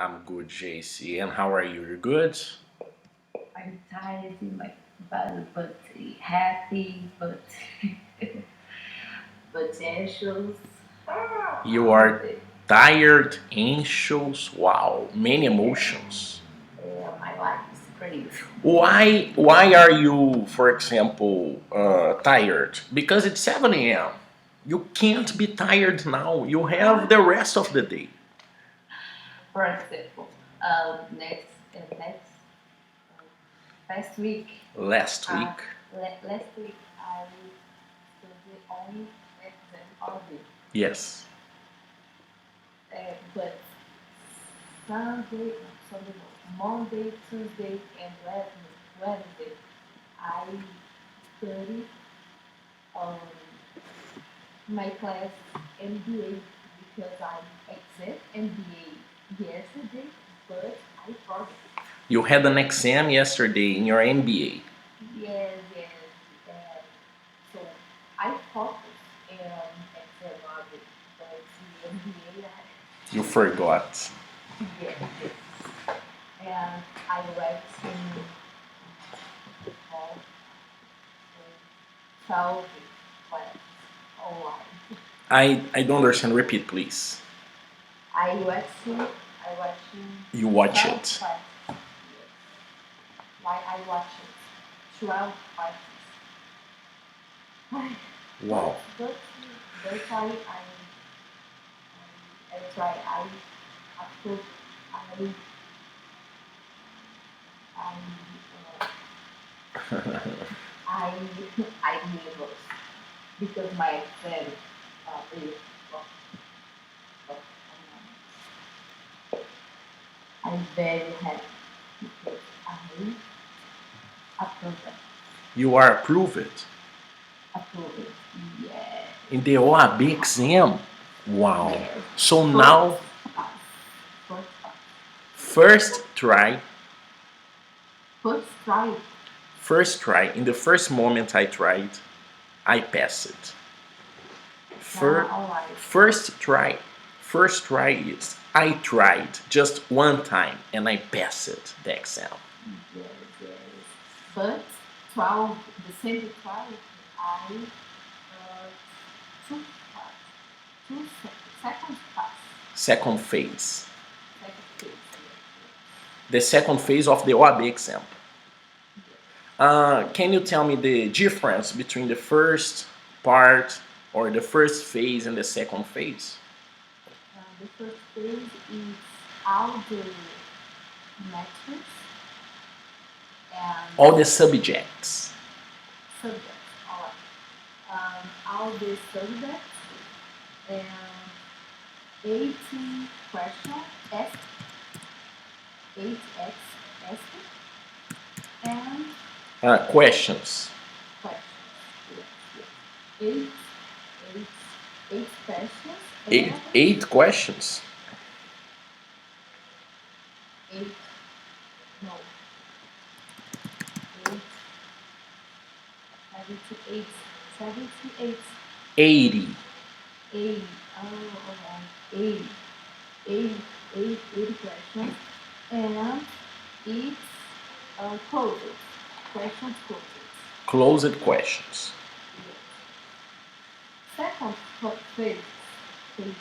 I'm good, JC. And how are you? You're good? I'm tired in my body, but happy, but but anxious. You are tired, anxious. Wow, many emotions. My life is crazy. Why are you, for example, tired? Because it's 7 a.m. You can't be tired now. You have the rest of the day. For example, next last week, Last week. last week I studied only exam all day. Yes. But Sunday, Sunday, no, Monday, Tuesday, and Wednesday, I study um, my class MBA because I accept MBA yesterday, but I forgot. You had an exam yesterday in your MBA. Yes, yes. Uh, so I focus on Excel logic, but the MBA, You forgot. yes, yes. And I write in all 12 class online. I don't understand. Repeat, please. I watching You watch 12 it. classes. Yes. Why I watch it? 12 classes. Wow. But that's why I try. Approve. I I I I nervous because my exam is uh, I'm very happy because I approve it. You are approved Approve it. Yes. in the OAB exam. Wow. Yes. So First now, pass. First pass. first try, First try. first try. In the first moment I tried, I passed it. All right. First try is I tried just one time and I passed it, the exam. Yes, yes. But 12, the same 12, I two pass. Second pass. Second phase. Second phase. The second phase of the OAB exam. Yes. Can you tell me the difference between the first part or the first phase and the second phase? The first phase is all the metrics and All the subjects. subjects. All right. All the subjects and 80 questions asked, 8x asked, and Questions. questions. Yes, yes. Eight, eight, eight questions Eight, and eight questions. eight, no, eight, 78, 78, 80. 80, oh, alright, 80, 80, 80 questions, and it's closed, questions closed. Closed questions. Yes. Second phase, phase,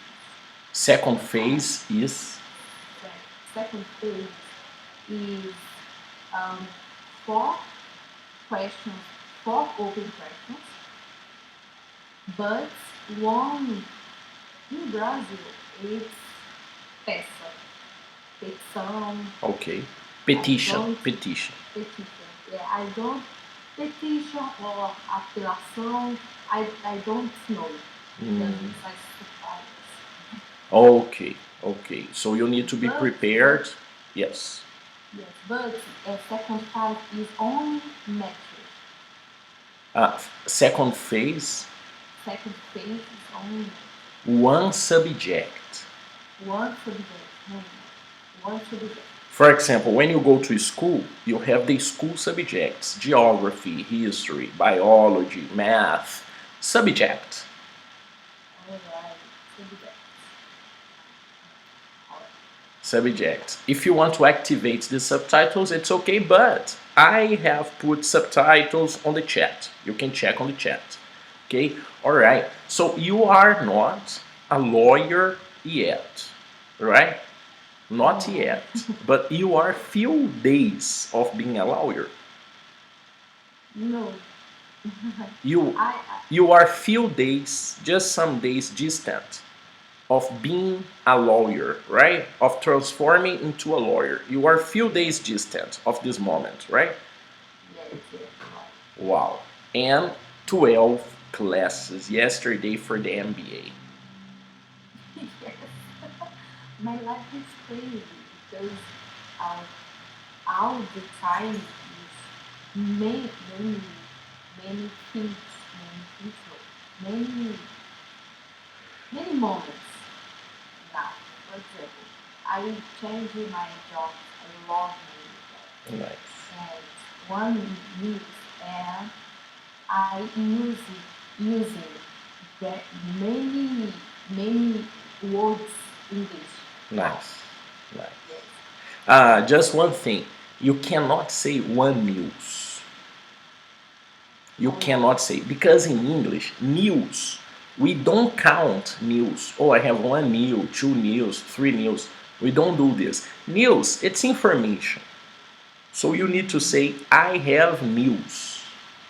Second phase is second phase is um, four questions, four open questions, but one in Brazil it's peça, petição. okay. Petition. I don't Petition. petition. Yeah, I don't petition or apelação. I don't know because it's like surprise. Okay. Okay. So you need to be But prepared. Yes. yes, but second part is only metric. Second phase, Second phase is only one subject. one subject. One subject. For example, when you go to school, you have the school subjects: geography, history, biology, math, subject. All right, subject. All right. Subject. If you want to activate the subtitles, it's okay, but I have put subtitles on the chat. You can check on the chat. Okay? All right. So you are not a lawyer yet, right? Not yet. But you are few days of being a lawyer. No. You I you are few days, just some days distant of being a lawyer, right? Of transforming into a lawyer. You are few days distant of this moment, right? yes. Wow. And 12 classes yesterday for the MBA. Yes. My life is crazy because uh, all the time is many things, many people, many moments now. For example, I changed my job. I love my job. Nice. And one news and I using that many words English. Nice. Nice. Yes. Just one thing. You cannot say one news. You cannot say, because in English, news, we don't count news. Oh, I have one news, two news, three news. We don't do this. News, it's information. So you need to say, I have news.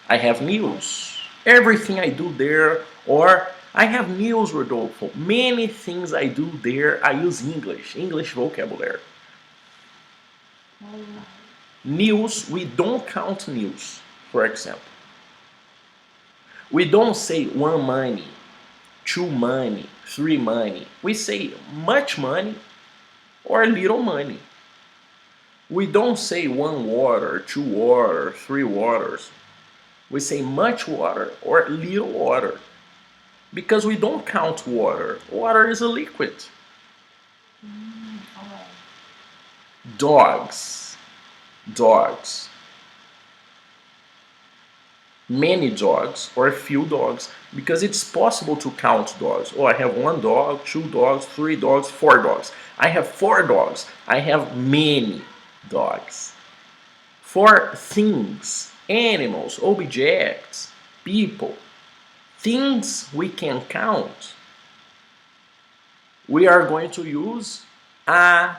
I have news. Everything I do there, or I have news, Rodolfo. Many things I do there, I use English vocabulary. Alright. News, we don't count news, for example. We don't say one money, two money, three money. We say much money or little money. We don't say one water, two water, three waters. We say much water or little water. Because we don't count water. Water is a liquid. Alright. Dogs. Dogs. Many dogs or few dogs, because it's possible to count dogs. Oh, I have one dog, two dogs, three dogs, four dogs. I have four dogs. I have many dogs. For things, animals, objects, people, things we can count, we are going to use a.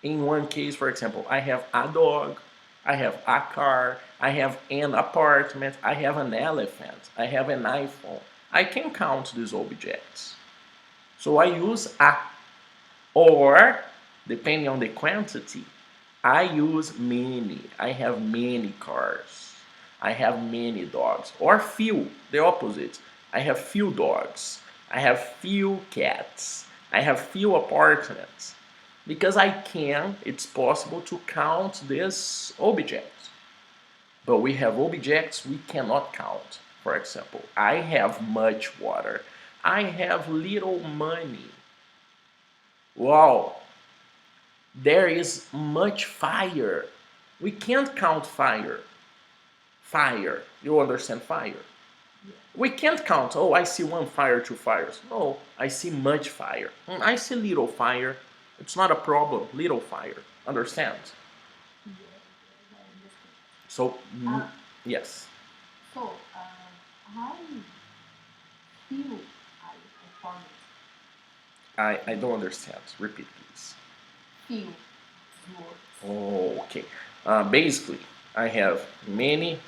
In one case, for example, I have a dog, I have a car, I have an apartment, I have an elephant, I have an iPhone. I can count these objects. So I use a. Or, depending on the quantity, I use many. I have many cars. I have many dogs. Or few, the opposite. I have few dogs. I have few cats. I have few apartments. Because I can, it's possible to count this object. But we have objects we cannot count. For example, I have much water. I have little money. Wow, there is much fire. We can't count fire. Fire, you understand fire? We can't count, oh, I see one fire, two fires. No, I see much fire. I see little fire. It's not a problem, little fire. Understand? Yes, I understand. So, Uh, yes. so how feel I perform I don't understand. Repeat, please. feel words. Oh, okay. Basically, I have many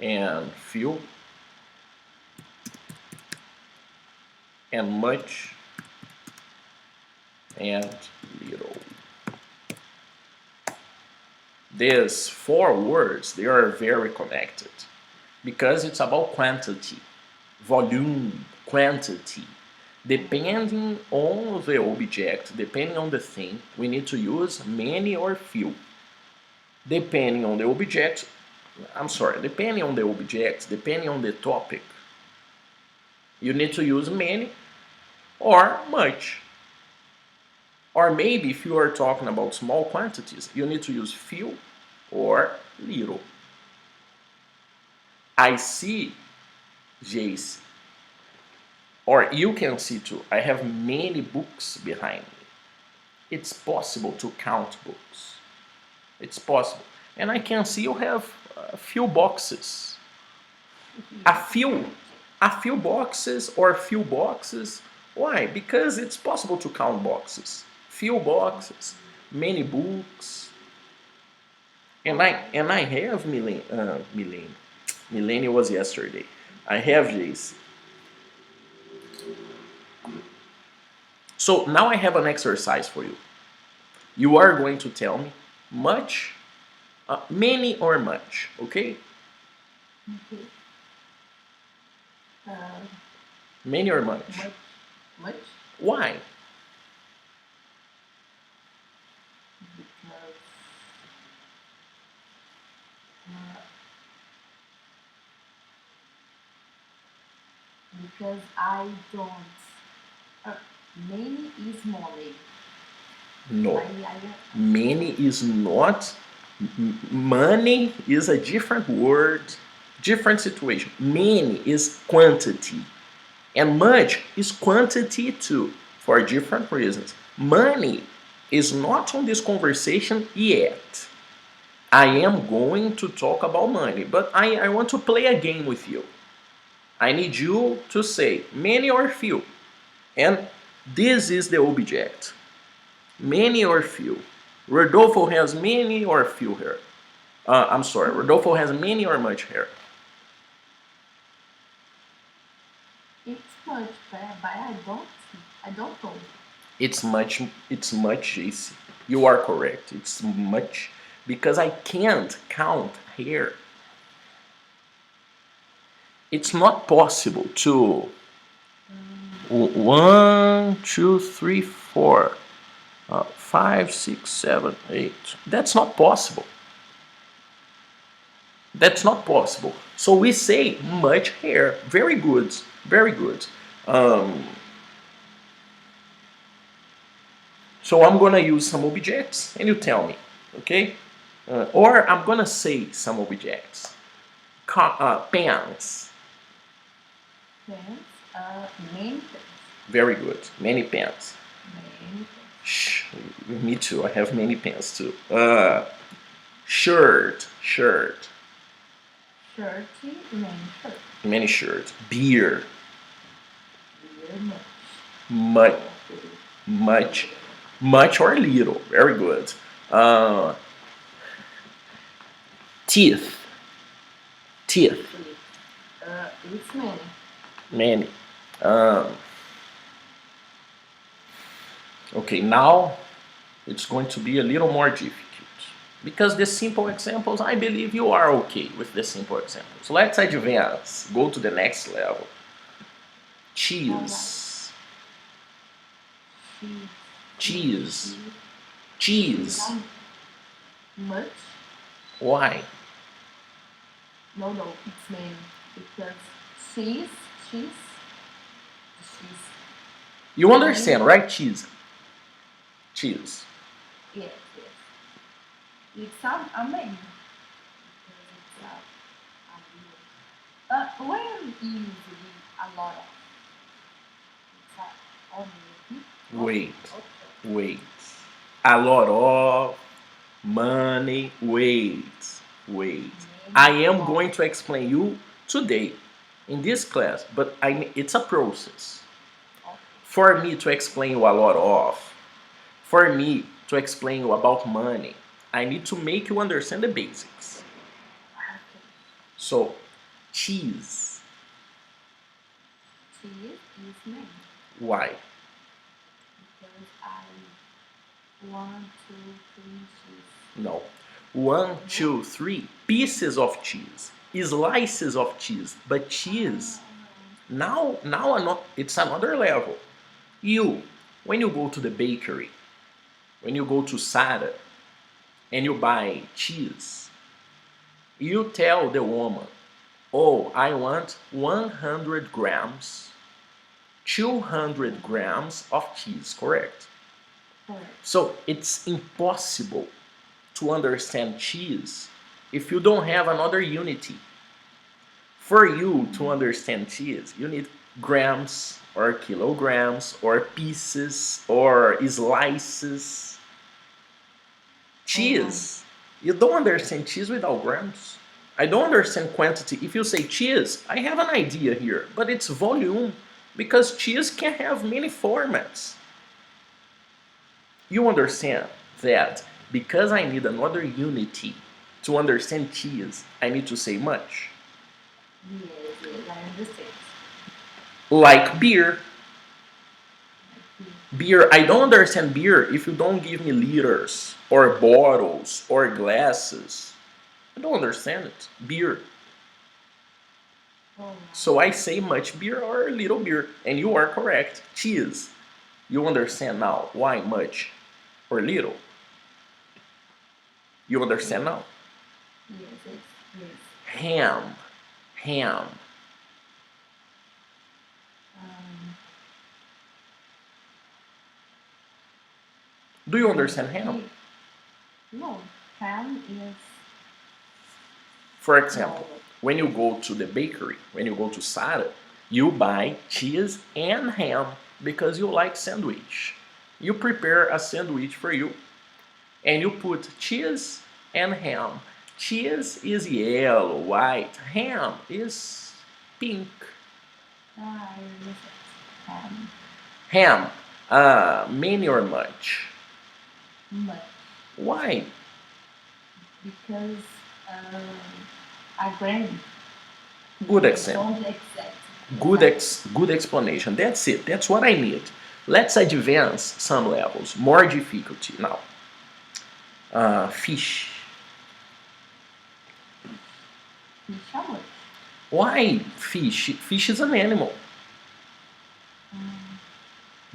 and few and much and little. These four words, they are very connected because it's about quantity, volume, quantity. Depending on the object, depending on the thing, we need to use many or few. Depending on the object, depending on the object, depending on the topic, you need to use many or much. Or maybe if you are talking about small quantities, you need to use few or little. I see Geici. Or you can see too. I have many books behind me. it's possible to count books. It's possible. And I can see you have a few boxes. A few boxes or few boxes. Why? Because it's possible to count boxes. Few boxes, many books. And I have Millennium was yesterday. I have Geici. So now I have an exercise for you. You are going to tell me much, many or much, okay? Okay. Many or much? Much? Why? Because I don't. Many is money. No. Many is not. Money is a different word, different situation. Many is quantity. And much is quantity too, for different reasons. Money is not on this conversation yet. I am going to talk about money, but I want to play a game with you. I need you to say many or few. And this is the object. Many or few. Rodolfo has many or few hair. I'm sorry, Rodolfo has many or much hair. It's much, but I don't know. It's much, JC. You are correct. It's much because I can't count hair. It's not possible to 1, 2, 3, 4, 5, 6, 7, 8. That's not possible. That's not possible. So we say much hair. Very good. Very good. So I'm gonna use some objects and you tell me, okay? Or I'm gonna say some objects. Pens. Pens. Many pens. Very good. Many pens. Many pens. Shh. Me too. I have many pens too. Shirt. Shirty, many shirts. Many shirts. Beer. Beer, much. Much or little. Very good. Teeth. It's many. Many. Okay, now it's going to be a little more difficult. Because the simple examples, I believe you are okay with the simple examples. Let's advance. Go to the next level. Cheese. Cheese. Much? Why? No, it's many. Because cheese. You understand, right? Cheese. Yes. It's amazing. When you use a lot of, Wait. A lot of money. Wait. I am going to explain you today in this class, but it's a process. For me to explain you a lot of, for me to explain you about money, I need to make you understand the basics. So, cheese. Cheese is many. Why? Because I want to cheese. No. 1, 2, 3 pieces of cheese, slices of cheese, but cheese. Now it's another level. When you go to the bakery, when you go to Sara, and you buy cheese, you tell the woman, oh, I want 100 grams, 200 grams of cheese, correct? So it's impossible to understand cheese if you don't have another unity. For you to understand cheese, you need grams, or kilograms, or pieces, or slices. Cheese. You don't understand cheese without grams. I don't understand quantity. If you say cheese, I have an idea here, but it's volume because cheese can have many formats. You understand that because I need another unity to understand cheese, I need to say much. Yes, I understand. Like beer. Beer, I don't understand beer if you don't give me liters, or bottles, or glasses. I don't understand it. Beer. Oh, So I say much beer or little beer, and you are correct. Cheese. You understand now why much or little? You understand now? yes, yes. Ham. Ham. Um, Do you understand ham? No, ham is. For example, when you go to the bakery, when you go to Sara, you buy cheese and ham because you like sandwich. You prepare a sandwich for you and you put cheese and ham. Cheese is yellow, white. Ham is pink. I understand. Ham, many or much? Much. Why? Because a gram. Good example. Don't accept. Good explanation. That's it. That's what I need. Let's advance some levels. More difficulty now. Fish. Fish how much? Why fish? Fish is an animal.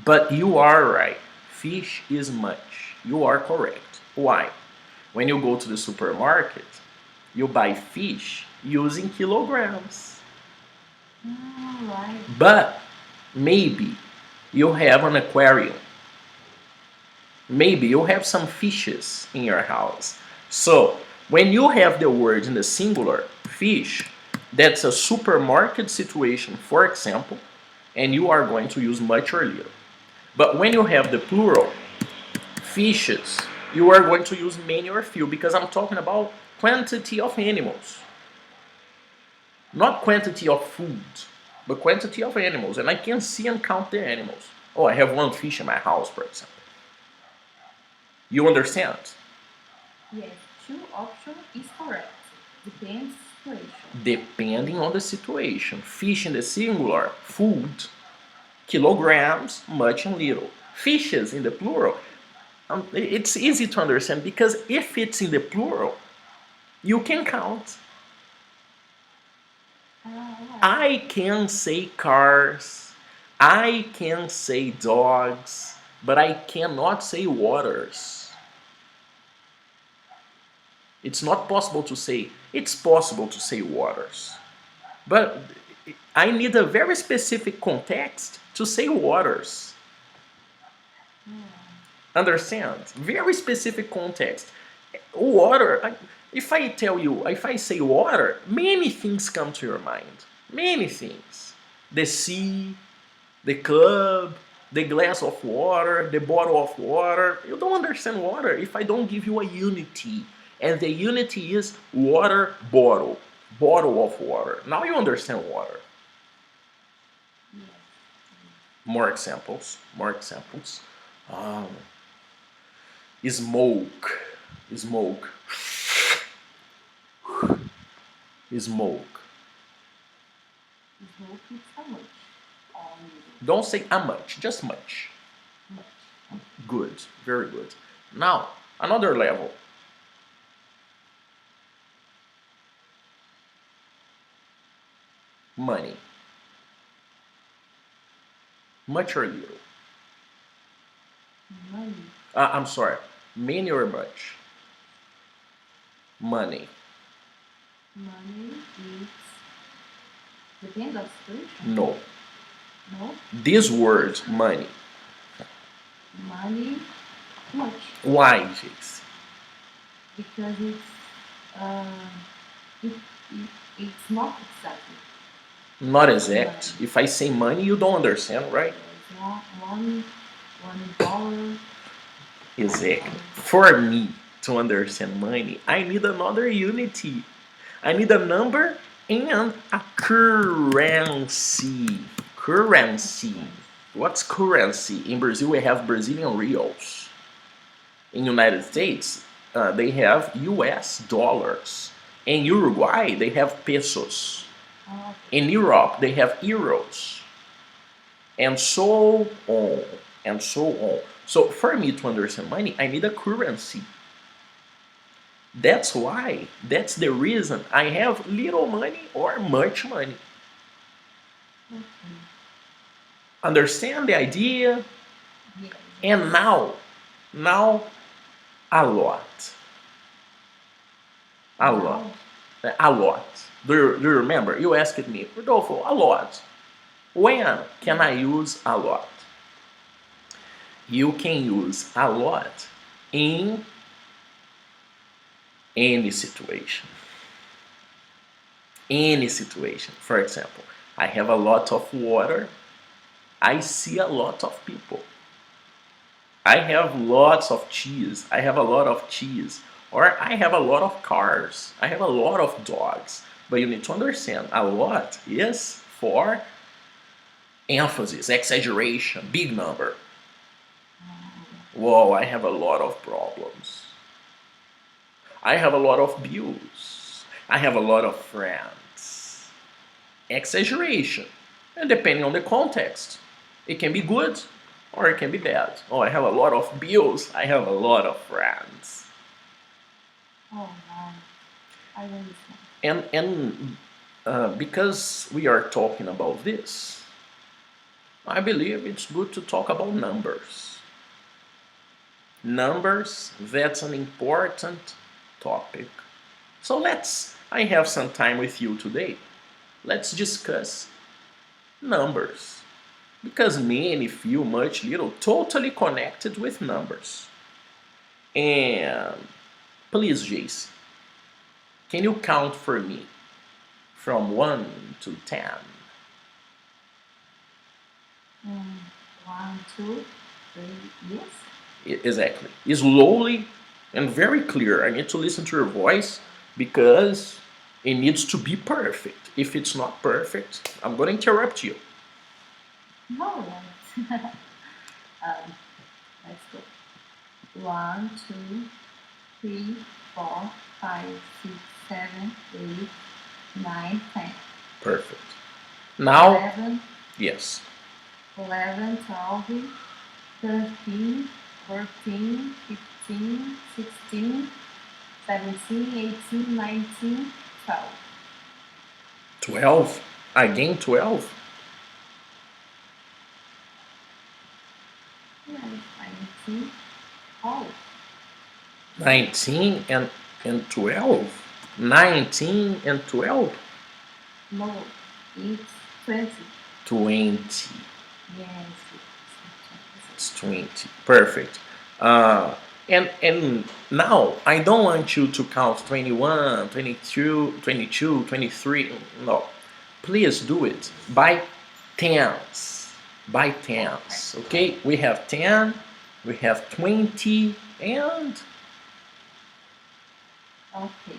But you are right. Fish is much. You are correct. Why? When you go to the supermarket, you buy fish using kilograms. Right. But maybe you have an aquarium. Maybe you have some fishes in your house. So when you have the word in the singular, fish, that's a supermarket situation, for example, and you are going to use much or little. But when you have the plural, fishes, you are going to use many or few because I'm talking about quantity of animals. Not quantity of food, but quantity of animals. And I can see and count the animals. Oh, I have one fish in my house, for example. You understand? Yes, two option is correct. Depends situation. Depending on the situation. Fish in the singular, food. Kilograms, much and little. Fishes in the plural, it's easy to understand because if it's in the plural, you can count. I can say cars, I can say dogs, but I cannot say waters. It's not possible to say, it's possible to say waters. But I need a very specific context to say waters. Understand? Very specific context. Water, if I tell you, if I say water, many things come to your mind. Many things. The sea, the club, the glass of water, the bottle of water. You don't understand water if I don't give you a unity. And the unity is water bottle. Bottle of water. Now you understand water. More examples. More examples. Smoke. Smoke. Smoke. Smoke is how much? Don't say how much, just much. Good, very good. Now, another level. Money. Much or little? Money. I'm sorry. Many or much? Money. Money is depends of situation. No. No. This word, money. Money, much. Why, Jace? Because it's not exactly. Not exact. If I say money, you don't understand, right? $1. Exactly. For me to understand money, I need another unity. I need a number and a currency. Currency. What's currency? In Brazil, we have Brazilian reals. In United States, they have US dollars. In Uruguay, they have pesos. In Europe, they have euros. And so on. And so on. So for me to understand money, I need a currency. That's why, that's the reason I have little money or much money. Understand the idea? Yes. And now a lot. A lot. A lot. Do you remember? You asked me, Rodolfo, a lot. When can I use a lot? You can use a lot in any situation. Any situation. For example, I have a lot of water. I see a lot of people. I have lots of cheese. I have a lot of cheese. Or I have a lot of cars. I have a lot of dogs. But you need to understand, a lot is for emphasis, exaggeration, big number. Whoa, I have a lot of problems. I have a lot of bills. I have a lot of friends. Exaggeration. And depending on the context, it can be good or it can be bad. Oh, I have a lot of bills. I have a lot of friends. Oh, wow. I understand. And because we are talking about this, I believe it's good to talk about numbers. Numbers, that's an important topic. So I have some time with you today. Let's discuss numbers. Because many, few, much, little, totally connected with numbers. And please, Geici, can you count for me from 1 to 10? 1, 2, 3, yes. Exactly. Slowly and very clear. I need to listen to your voice because it needs to be perfect. If it's not perfect, I'm going to interrupt you. No, let's go. 1, 2, 3, 4, 5, 6, 7, 8, 9, 10. Perfect. Now, 11, yes. 11, 12, 13, 14, 15, 16, 17, 18, 19, 12. 12. Again, 12. Yes, 19. Oh, 19 and 12. 19 and 12. no, it's 20. 20. Yes, It's 20. Perfect. And now I don't want you to count 21, 22, 22, 23. No. Please do it by tens. By tens. Okay? We have 10, we have 20, and okay.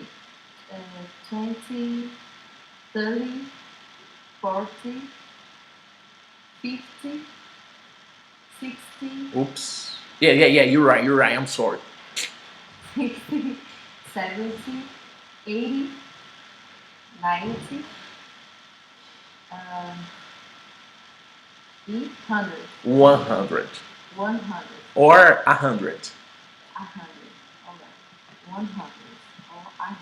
20, 30, 40, 50, 60, oops. Yeah, you're right. I'm sorry. 60, 70, 80, 90, 100. 100. 100. Or 100. 100. All right. 100 or 100.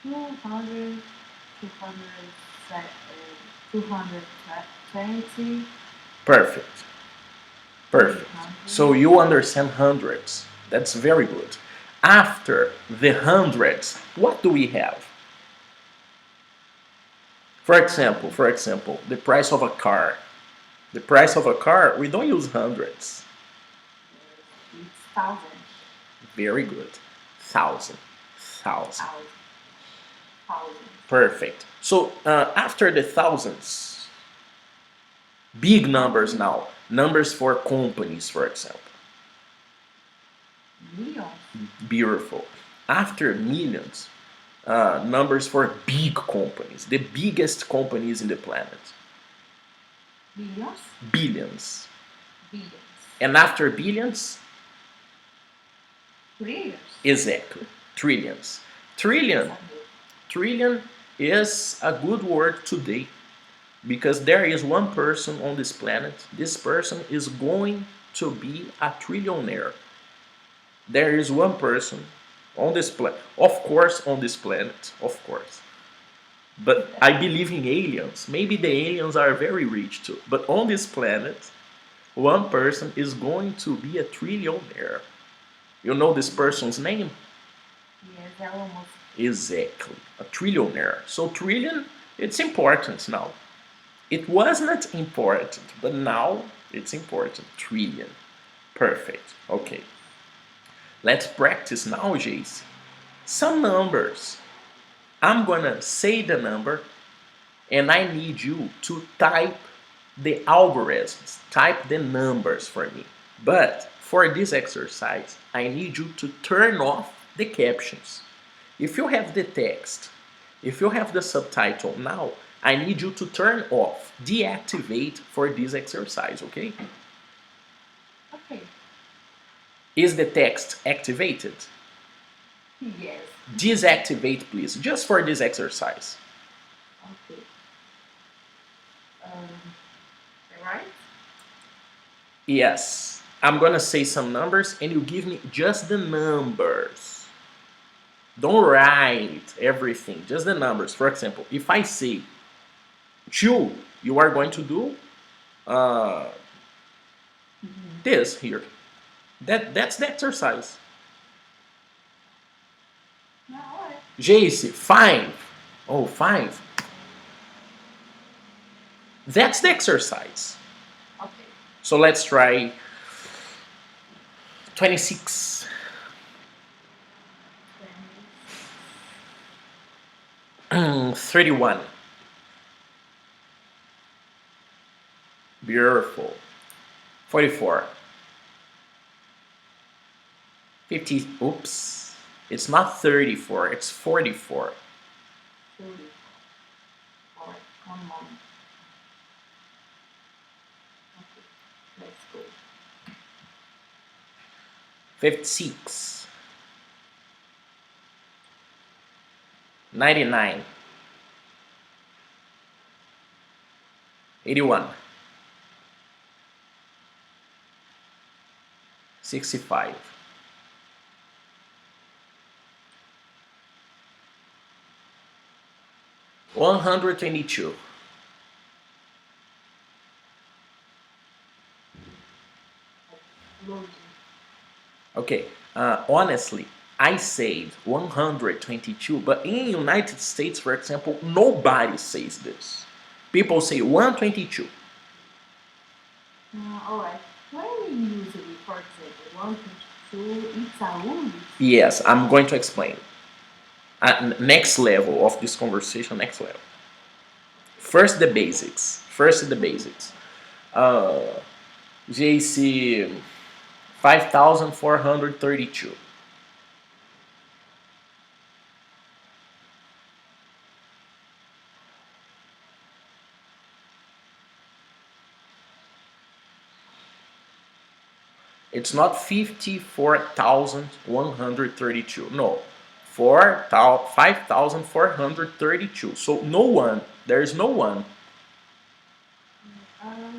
200, 200, 220. Perfect. Perfect. So you understand hundreds. That's very good. After the hundreds, what do we have? For example, the price of a car. The price of a car, we don't use hundreds. It's 1,000. Very good. Thousand. Thousand. Thousands. Perfect. So after the thousands, big numbers now. Numbers for companies, for example. Millions. Beautiful. After millions, numbers for big companies, the biggest companies in the planet. Billions. Billions. Billions. And after billions, Trillions. exactly, trillions. Trillion. Trillion is a good word today because there is one person on this planet. This person is going to be a trillionaire. There is one person on this planet, of course, on this planet, of course. But I believe in aliens. Maybe the aliens are very rich too. But on this planet, one person is going to be a trillionaire. You know this person's name? Yes, Elon Musk. Exactly, a trillionaire. So trillion, it's important now. It was not important, but now it's important. Trillion. Perfect. Okay. Let's practice now, Jace. Some numbers. I'm gonna say the number and I need you to type the algorithms, type the numbers for me. But for this exercise, I need you to turn off the captions. If you have the text, if you have the subtitle now, I need you to turn off, deactivate for this exercise, okay? Okay. Is the text activated? Yes. Deactivate, please, just for this exercise. Okay. Right? Yes. I'm gonna say some numbers and you give me just the numbers. Don't write everything, just the numbers. For example, if I say 2, you are going to do this here. That's the exercise. No, all right. JC, 5. Oh, 5. That's the exercise. Okay. So let's try 26. 31. Beautiful. 44. 50. Oops. It's not 34, it's 44. 30. All right. 1 moment. Okay. Let's go. 56. 99. 81. 65. 122. Loading. Okay, honestly, I said 122, but in United States, for example, nobody says this. People say 122. All right. When we usually, for example, 1, 2, it's a unit. Yes, I'm going to explain. Next level of this conversation, next level. First the basics. JC 5432. It's not 54,132. No. 5,432. So no one. There is no one. All right.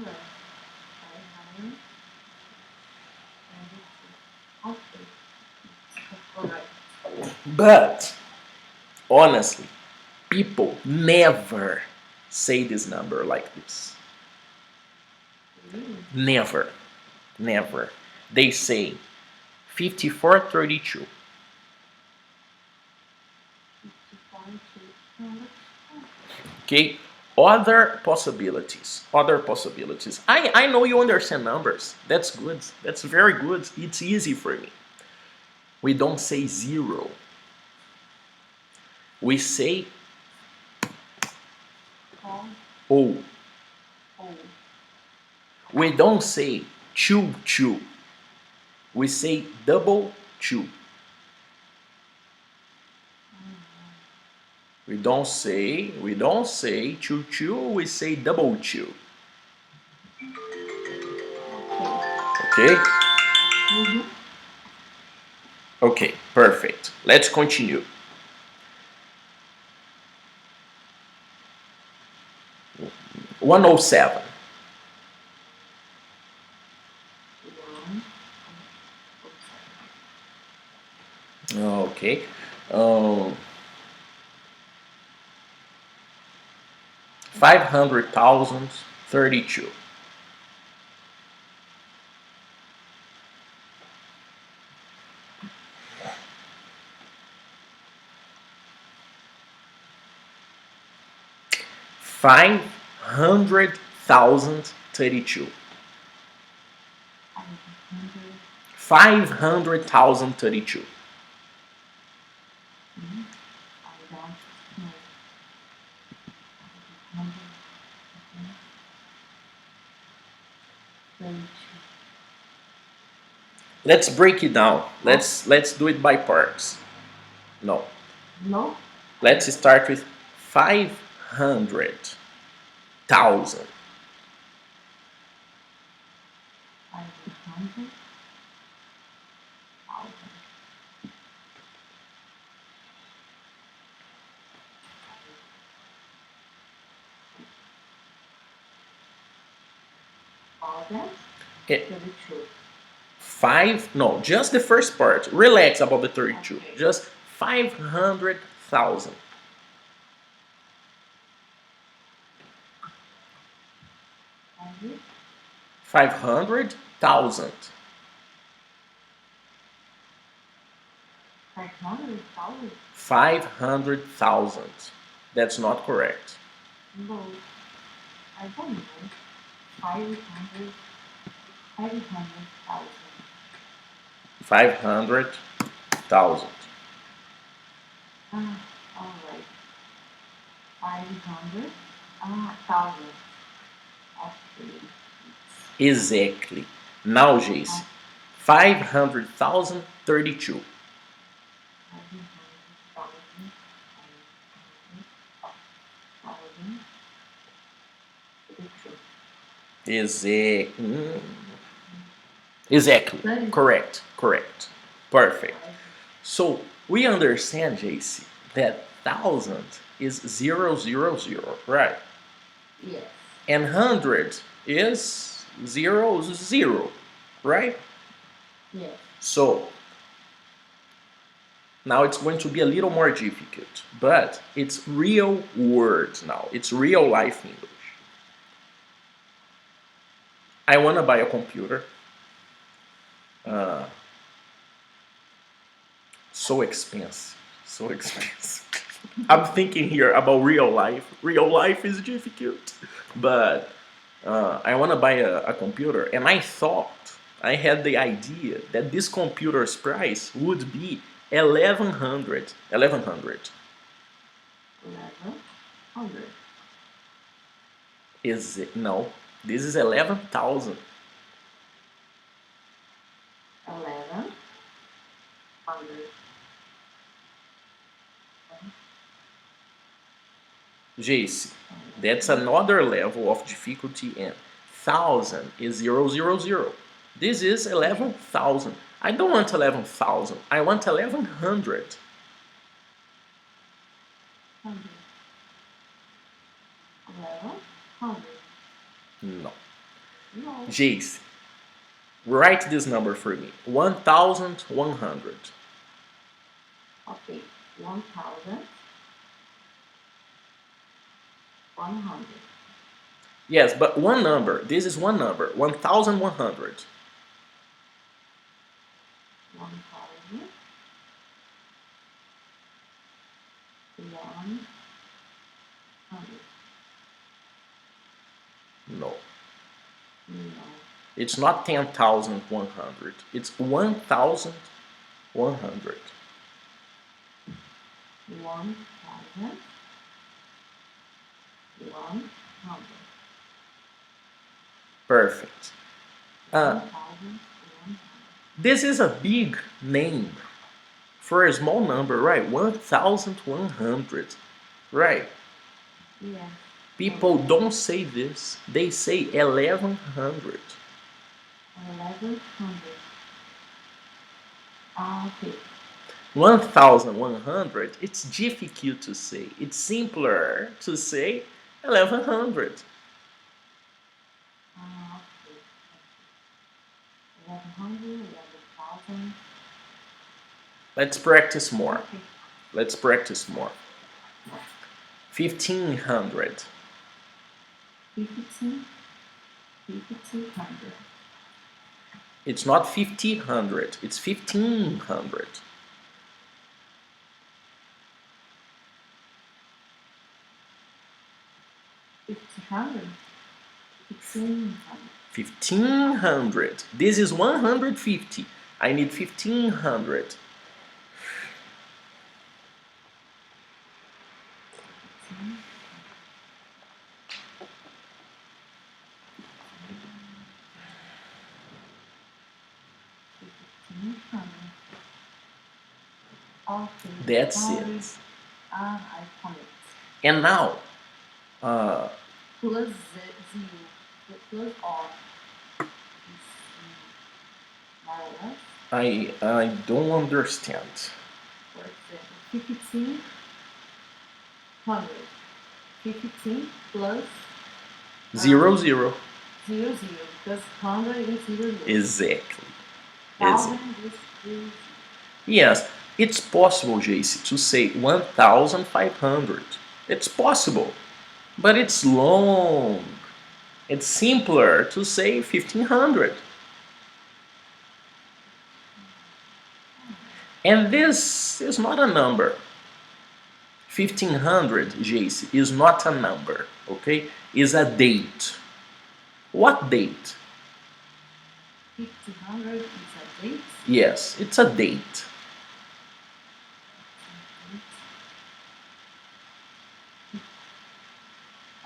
Okay. All right. But honestly, people never say this number like this. Never. Never. They say 5432. 55. Okay? Other possibilities. I know you understand numbers. That's good. That's very good. It's easy for me. We don't say 0. We say O. O. O. We don't say chew chew. We say double chew. We don't say chew chew. We say double chew. Okay? Mm-hmm. Okay, perfect. Let's continue. One oh seven. Okay. 500,000 32. $500,000 32. 500,000 32. I don't know. Let's break it down. Let's do it by parts. No. No. Let's start with 500,000. 500,000. It, 32. no, just the first part. Relax about the 32. Okay. Just 500,000. 500,000. 500,000. 500,000. That's not correct. No, I don't know. 500,000. 500,000. All right. 500,000. Okay. Exactly. Now, Geici. 500,000 32. 500,000. Exactly. Correct. Perfect. So we understand, JC, that 1,000 is 000, right? Yes. And 100 is 0, right? Yes. So now it's going to be a little more difficult, but it's real words now. It's real life English. I want to buy a computer. So expensive. I'm thinking here about real life. Real life is difficult. But I want to buy a computer, and I thought, I had the idea that this computer's price would be 1,100. 1,100. 1,100. Is it? No. This is 11,000. 1,100. JC, that's another level of difficulty, and 1,000 is 000. This is 11,000. I don't want 11,000. I want 1,100. 1,100. No. No. JC, write this number for me. 1,100. Okay. 1,100. Yes, but one number. This is one number. 1,100. 1,000. 100. No. No. It's not 10,100. It's 1,100. 1,100. Perfect. 1,100. This is a big name for a small number, right? 1,100, right? Yeah. People don't say this. They say 1,100. 1,100. Okay. 1,100, it's difficult to say. It's simpler to say 1,100. Okay. 1,100, 11,000. Let's practice more. Okay. Let's practice more. 1,500. 1,500. It's not 1,500. It's 1,500. 1,500. 1,500. 1,500. This is 150. I need 1,500. 1,500. Okay. That's Sorry. it. I found it. And now, Plus zero. Plus or is more or less. I don't understand. For example, 1,500. 15 plus 0, 0. 0, 0. Because 100 is 0, 0. Exactly. 1,000 is 0. Yes, it's possible, Geici, to say 1,500. It's possible, but it's long. It's simpler to say 1,500. And this is not a number. 1,500, Geici, is not a number, okay? Is a date. What date? 1,500 is a date. Yes, it's a date.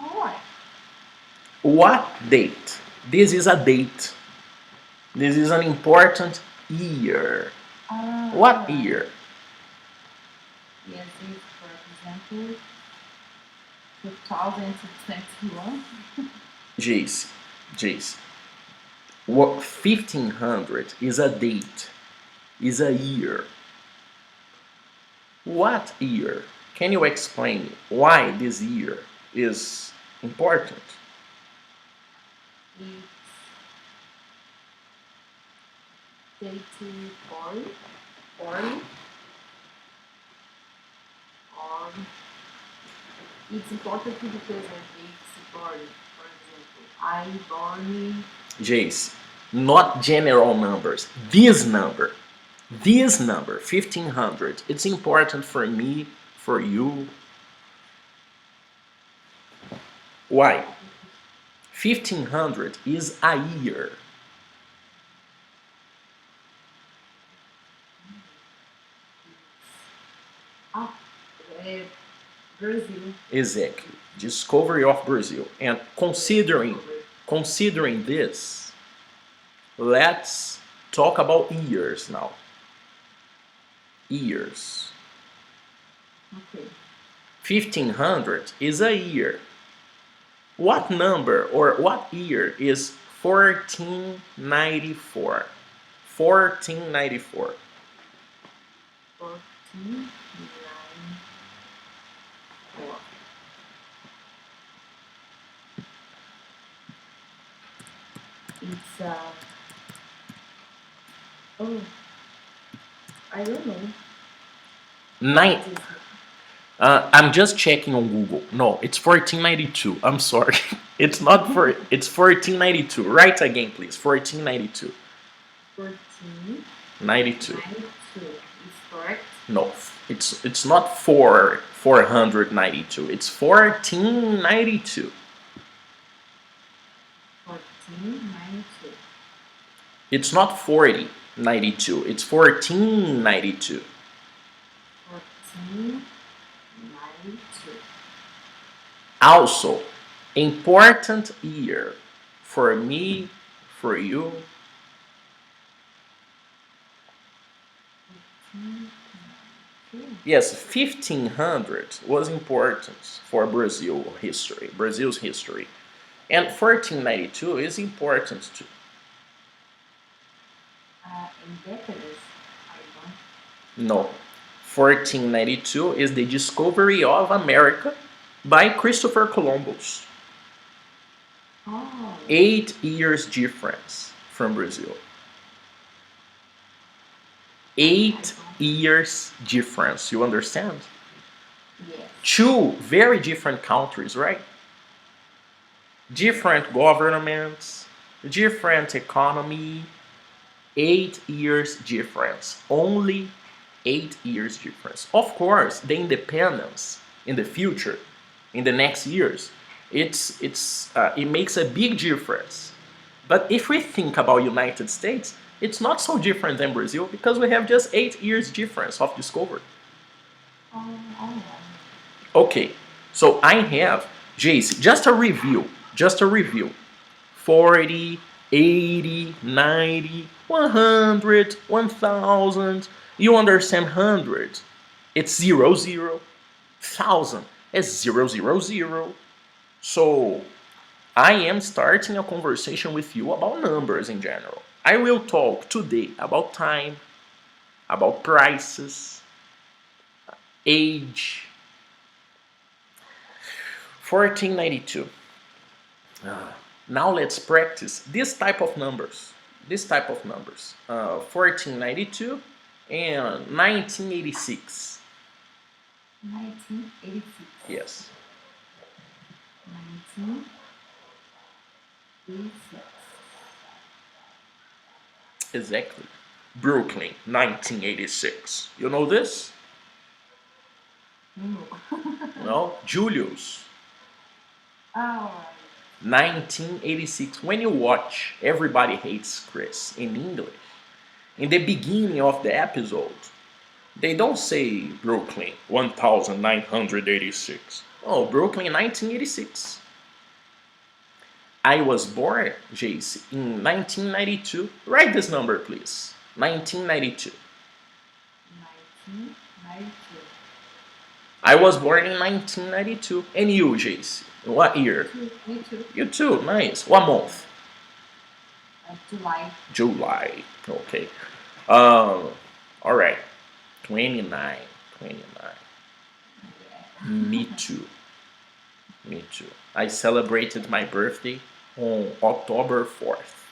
Alright. What date? This is a date. This is an important year. What year? Yes, it's for example 2021. Jace. What 1,500 is a date, is a year. What year? Can you explain why this year is important? It's dated 40. Or it's important because it's 40. For example, I born. Jace, not general numbers. This number, 1,500, it's important for me, for you. Why? 1,500 is a year. Brazil. Exactly. Discovery of Brazil. And considering this, let's talk about years now. Years. Okay. 1,500 is a year. What number or what year is 1494? 1494. 1494. It's oh, I don't know. I'm just checking on Google. No, it's 1492. I'm sorry. It's not for. It's 1492. Write again, please. 1492. 1492 is correct. No, it's not 492. It's 1492. 1492. It's not 4092. It's 1492. 1492. 92. Also, important year for me, for you. 1892. Yes, 1500 was important for Brazil's history. And 1492 is important too. Independence. I No. 1492 is the discovery of America by Christopher Columbus. don't. Oh. 8 years difference from Brazil. 8 years difference, you understand? Yes. 2 very different countries, right? Different governments, different economy. 8 years difference. Only 8 years difference. Of course, the independence in the future, in the next years, it makes a big difference. But if we think about United States, it's not so different than Brazil because we have just 8 years difference of discovery. Oh. Okay, so I have, Jace, just a review. 40, 80, 90, 100, 1000. You understand 100? It's 0, 0. 1000 is 0, 0, 0. So I am starting a conversation with you about numbers in general. I will talk today about time, about prices, age. 1492. Now let's practice this type of numbers. 1492 and 1986. 1986. Yes. 1986. Exactly. Brooklyn, 1986. You know this? No. No? Julius, Oh. 1986. When you watch Everybody Hates Chris in English, in the beginning of the episode, they don't say Brooklyn 1986. Oh, Brooklyn 1986. I was born, Jace, in 1992. Write this number, please. 1992. 1992. I was born in 1992. And you, Jace? What year? Me too. You too. Nice. What month? July. July. Okay. All right. 29. 29. Yeah. Me too. Me too. I celebrated my birthday on October 4th.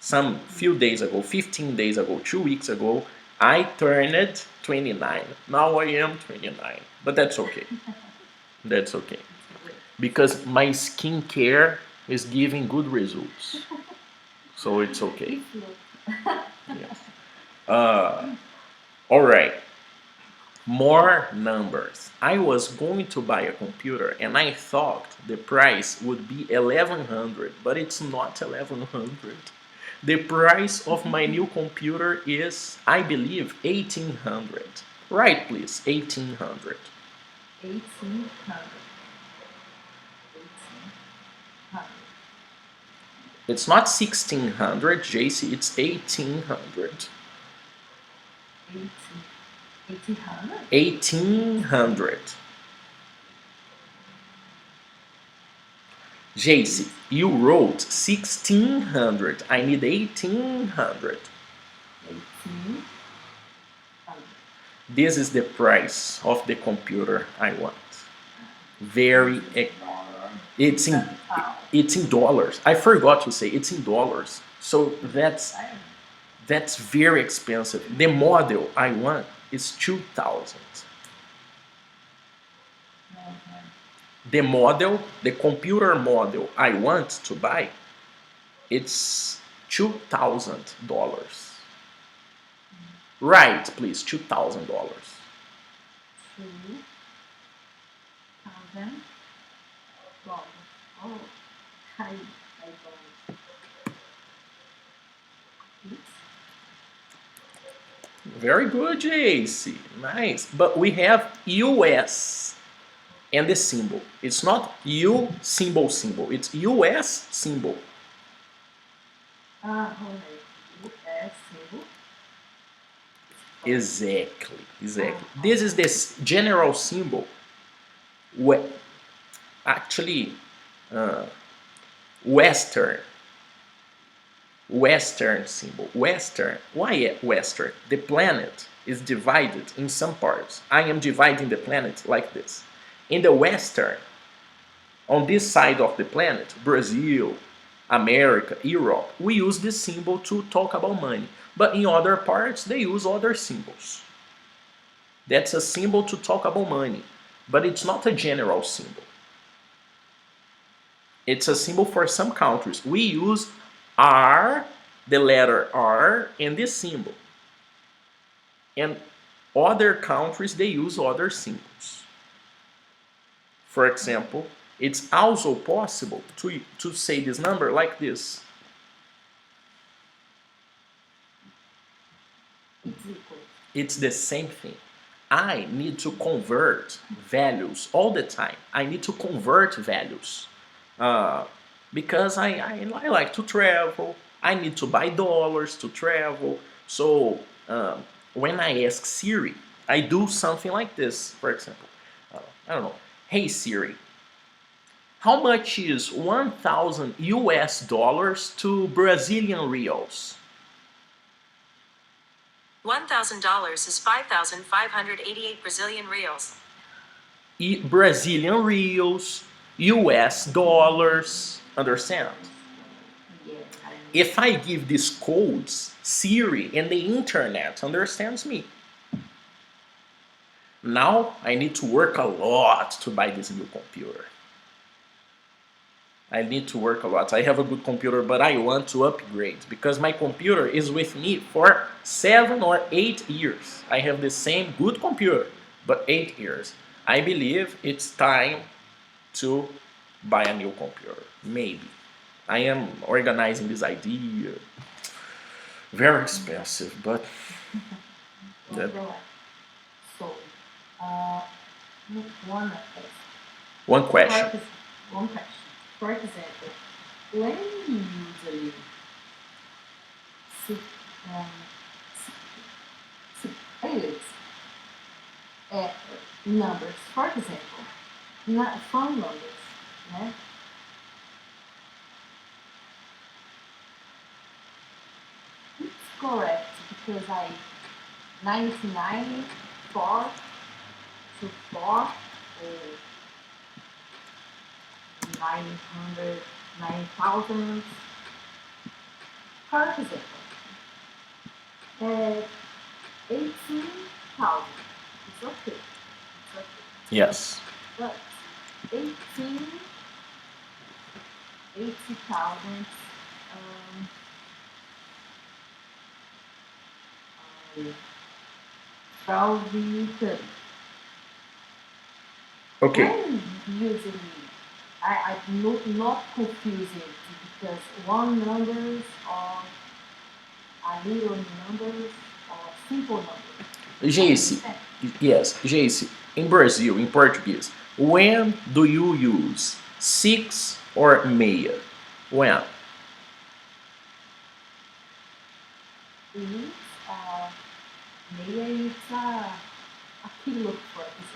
Some few days ago, 15 days ago, 2 weeks ago, I turned 29. Now I am 29. But that's okay. That's okay. Because my skincare is giving good results. So it's okay. Yes. All right. More numbers. I was going to buy a computer and I thought the price would be 1100, but it's not 1100. The price of my new computer is, I believe, 1800. Right, please, 1800. 1800. It's not 1600, JC, it's 1800. 1800? 1800. JC, you wrote 1600. I need 1800. 1800. This is the price of the computer I want. Very, it's in dollars. I forgot to say it's in dollars. So that's very expensive. The model I want is 2000. The computer model I want to buy, it's $2,000. Right, please, $2,000. $2,000. Oh, I don't. Very good, JC. Nice. But we have US and the symbol. It's not U symbol symbol. It's US symbol. US symbol. Exactly. This is the general symbol. Actually, uh, Western symbol. Western. Why Western? The planet is divided in some parts. I am dividing the planet like this. In the Western, on this side of the planet, Brazil, America, Europe, we use this symbol to talk about money. But in other parts, they use other symbols. That's a symbol to talk about money. But it's not a general symbol. It's a symbol for some countries. We use R, the letter R, and this symbol. And other countries, they use other symbols. For example, it's also possible to say this number like this. It's the same thing. I need to convert values all the time. I need to convert values. Because I like to travel. I need to buy dollars to travel. So when I ask Siri, I do something like this. For example, I don't know. Hey Siri, how much is 1,000 US dollars to Brazilian reals? $1,000 is 5,588 Brazilian reals. Brazilian reals, US dollars, understand? Yeah. If I give these codes, Siri and the internet understands me. Now I need to work a lot to buy this new computer. I need to work a lot. I have a good computer, but I want to upgrade because my computer is with me for 7 or 8 years. I have the same good computer, but 8 years. I believe it's time to buy a new computer. Maybe. I am organizing this idea. Very expensive, but So, one question. One question. For example, when you usually numbers, for example, not phone numbers, né? It's correct because I 99 4 to 4 or 900 9,000. For example, 18,000. It's okay. Yes. But 80,000 probably 30. Okay. When usually I'm not confusing because one numbers or a little numbers or simple numbers. Geici, yes, Geici, in Brazil, in Portuguese, when do you use six or meia? When? Meia is a kilo, for example.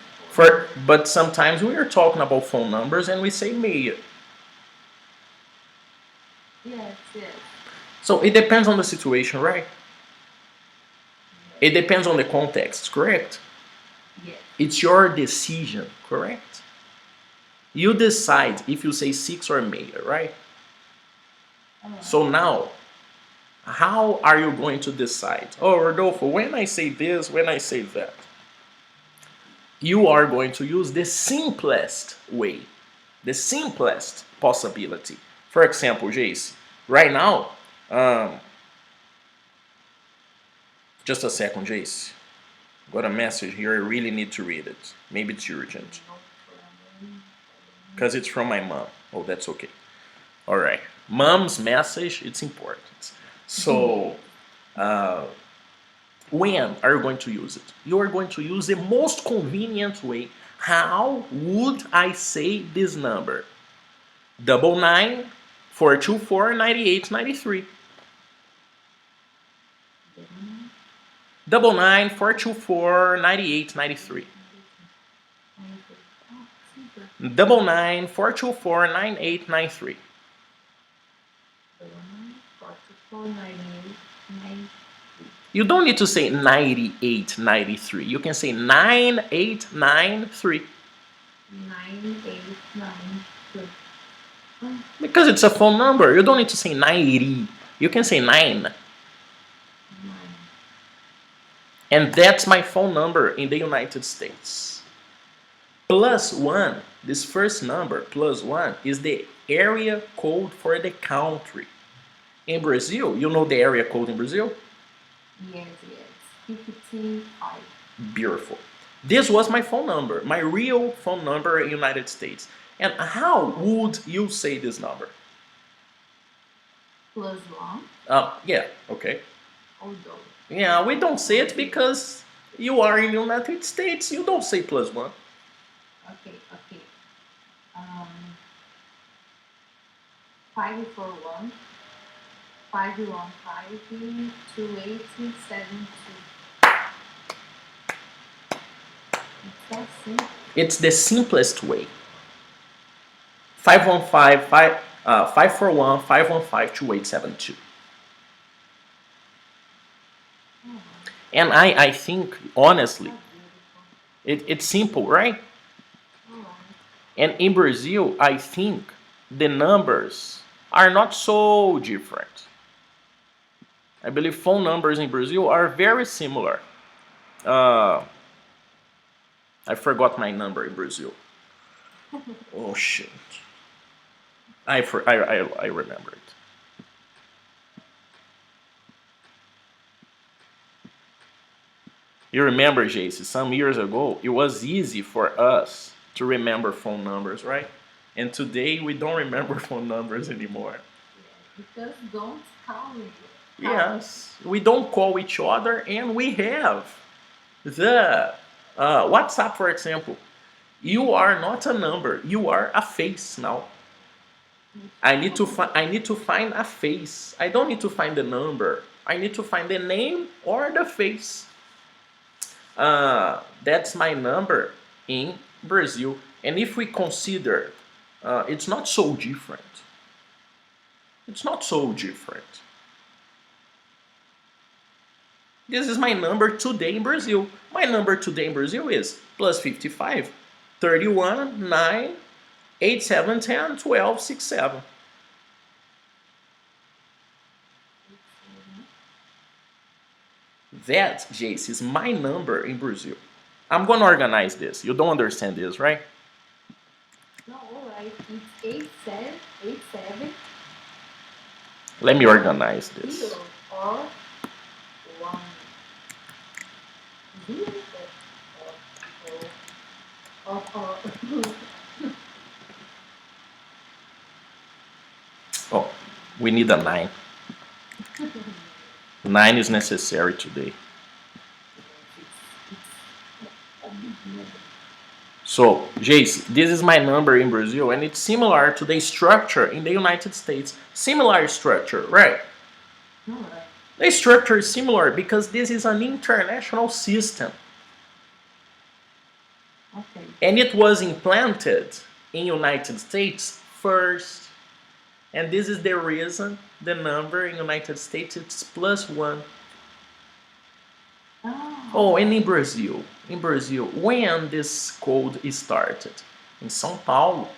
But sometimes we are talking about phone numbers and we say meia. Yes. So it depends on the situation, right? It depends on the context, correct? Yes. It's your decision, correct? You decide if you say six or meia, right? So now, how are you going to decide? Oh, Rodolfo, when I say this, when I say that, you are going to use the simplest way, the simplest possibility. For example, Jace, right now, just a second, Jace. Got a message here. I really need to read it. Maybe it's urgent. Because it's from my mom. Oh, that's okay. All right. Mom's message, it's important. So, When are you going to use it? You are going to use the most convenient way. How would I say this number? 99 424 98 93. 99 424 98 93. 99 424 9893. 99 You don't need to say 9893. You can say 9893. 9893. Because it's a phone number. You don't need to say 90. You can say 9. And that's my phone number in the United States. +1, this first number, +1, is the area code for the country. In Brazil, you know the area code in Brazil? Yes. 55. Beautiful. This was my phone number, my real phone number in the United States. And how would you say this number? +1. Yeah, okay. Although. Yeah, we don't say it because you are in the United States. You don't say +1. Okay. 541 515 2872. That's simple. It's the simplest way. 541 515 2872. And I think, honestly, it's simple, right? And in Brazil, I think the numbers are not so different. I believe phone numbers in Brazil are very similar. I forgot my number in Brazil. Oh shit! I remember it. You remember, Geici, some years ago, it was easy for us to remember phone numbers, right? And today we don't remember phone numbers anymore. Because don't call me. Yes, we don't call each other, and we have the WhatsApp, for example. You are not a number; you are a face now. I need to find a face. I don't need to find the number. I need to find the name or the face. That's my number in Brazil. And if we consider, it's not so different. It's not so different. This is my number today in Brazil. My number today in Brazil is +55 31 9 87 10 12 67. That, Jace, is my number in Brazil. I'm going to organize this. You don't understand this, right? No, alright. It's 87 Let me organize this. 0 or 1 0 or Oh, we need a 9. 9 is necessary today. So, Jace, this is my number in Brazil, and it's similar to the structure in the United States. Similar structure, right? Alright. The structure is similar because this is an international system. Okay. And it was implanted in United States first. And this is the reason the number in United States it's +1. Oh, and in Brazil, when this code started? In São Paulo.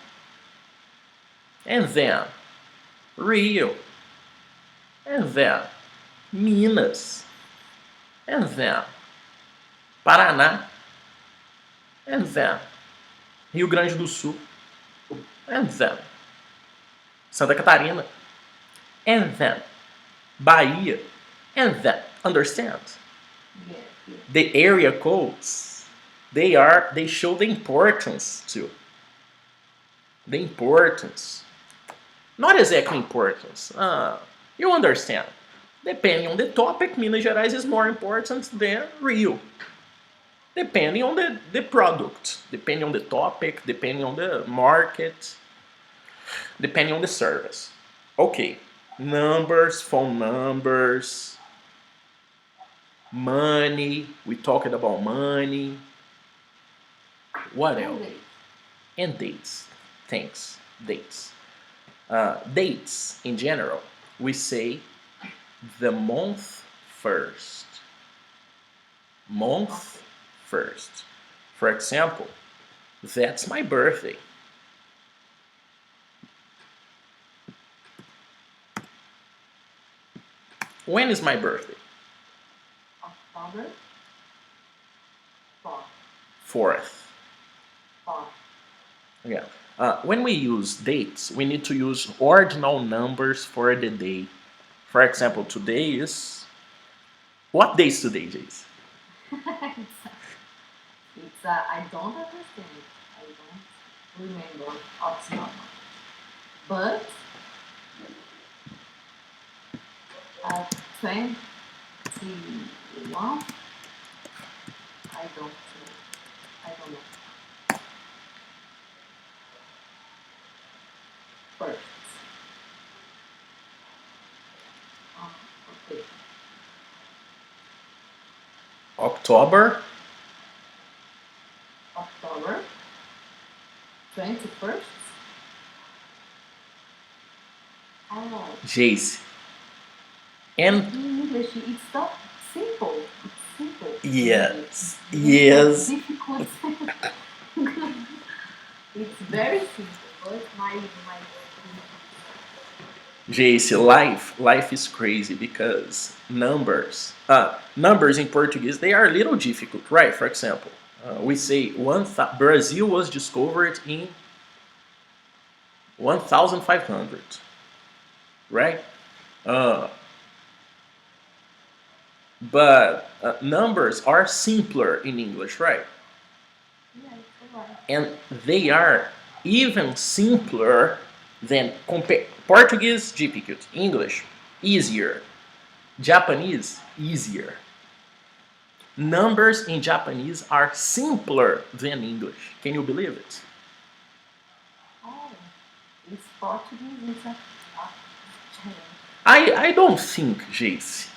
And then Rio. And then Minas. And then Paraná. And then Rio Grande do Sul. And then Santa Catarina. And then Bahia. And then, understand? Yes. The area codes, they show the importance too. The importance. Not exactly importance. You understand. Depending on the topic, Minas Gerais is more important than Rio. Depending on the product, depending on the topic, depending on the market, depending on the service. Okay, numbers, phone numbers, money. We talked about money. What else? Monday. And dates. Thanks. Dates. Dates in general. We say the month first. Month first. For example, that's my birthday. When is my birthday? October 4th. 4th. 4th. Yeah. When we use dates, we need to use ordinal numbers for the day. For example, today is... What day is today, Jace? I don't understand it. I don't remember optional. But 21, I don't know. First. Okay. October October 21st. Oh, Jace. And in English, it's not simple. It's simple. yes, It's yes. difficult. It's very simple, but my Jace, life is crazy because numbers in Portuguese, they are a little difficult, right? For example, we say Brazil was discovered in 1500, right? But numbers are simpler in English, right? yeah, it's alright. And they are even simpler than Portuguese, difficult. English, easier. Japanese, easier. Numbers in Japanese are simpler than English. Can you believe it? Oh, it's Portuguese. It's a challenge. I don't think, Jace,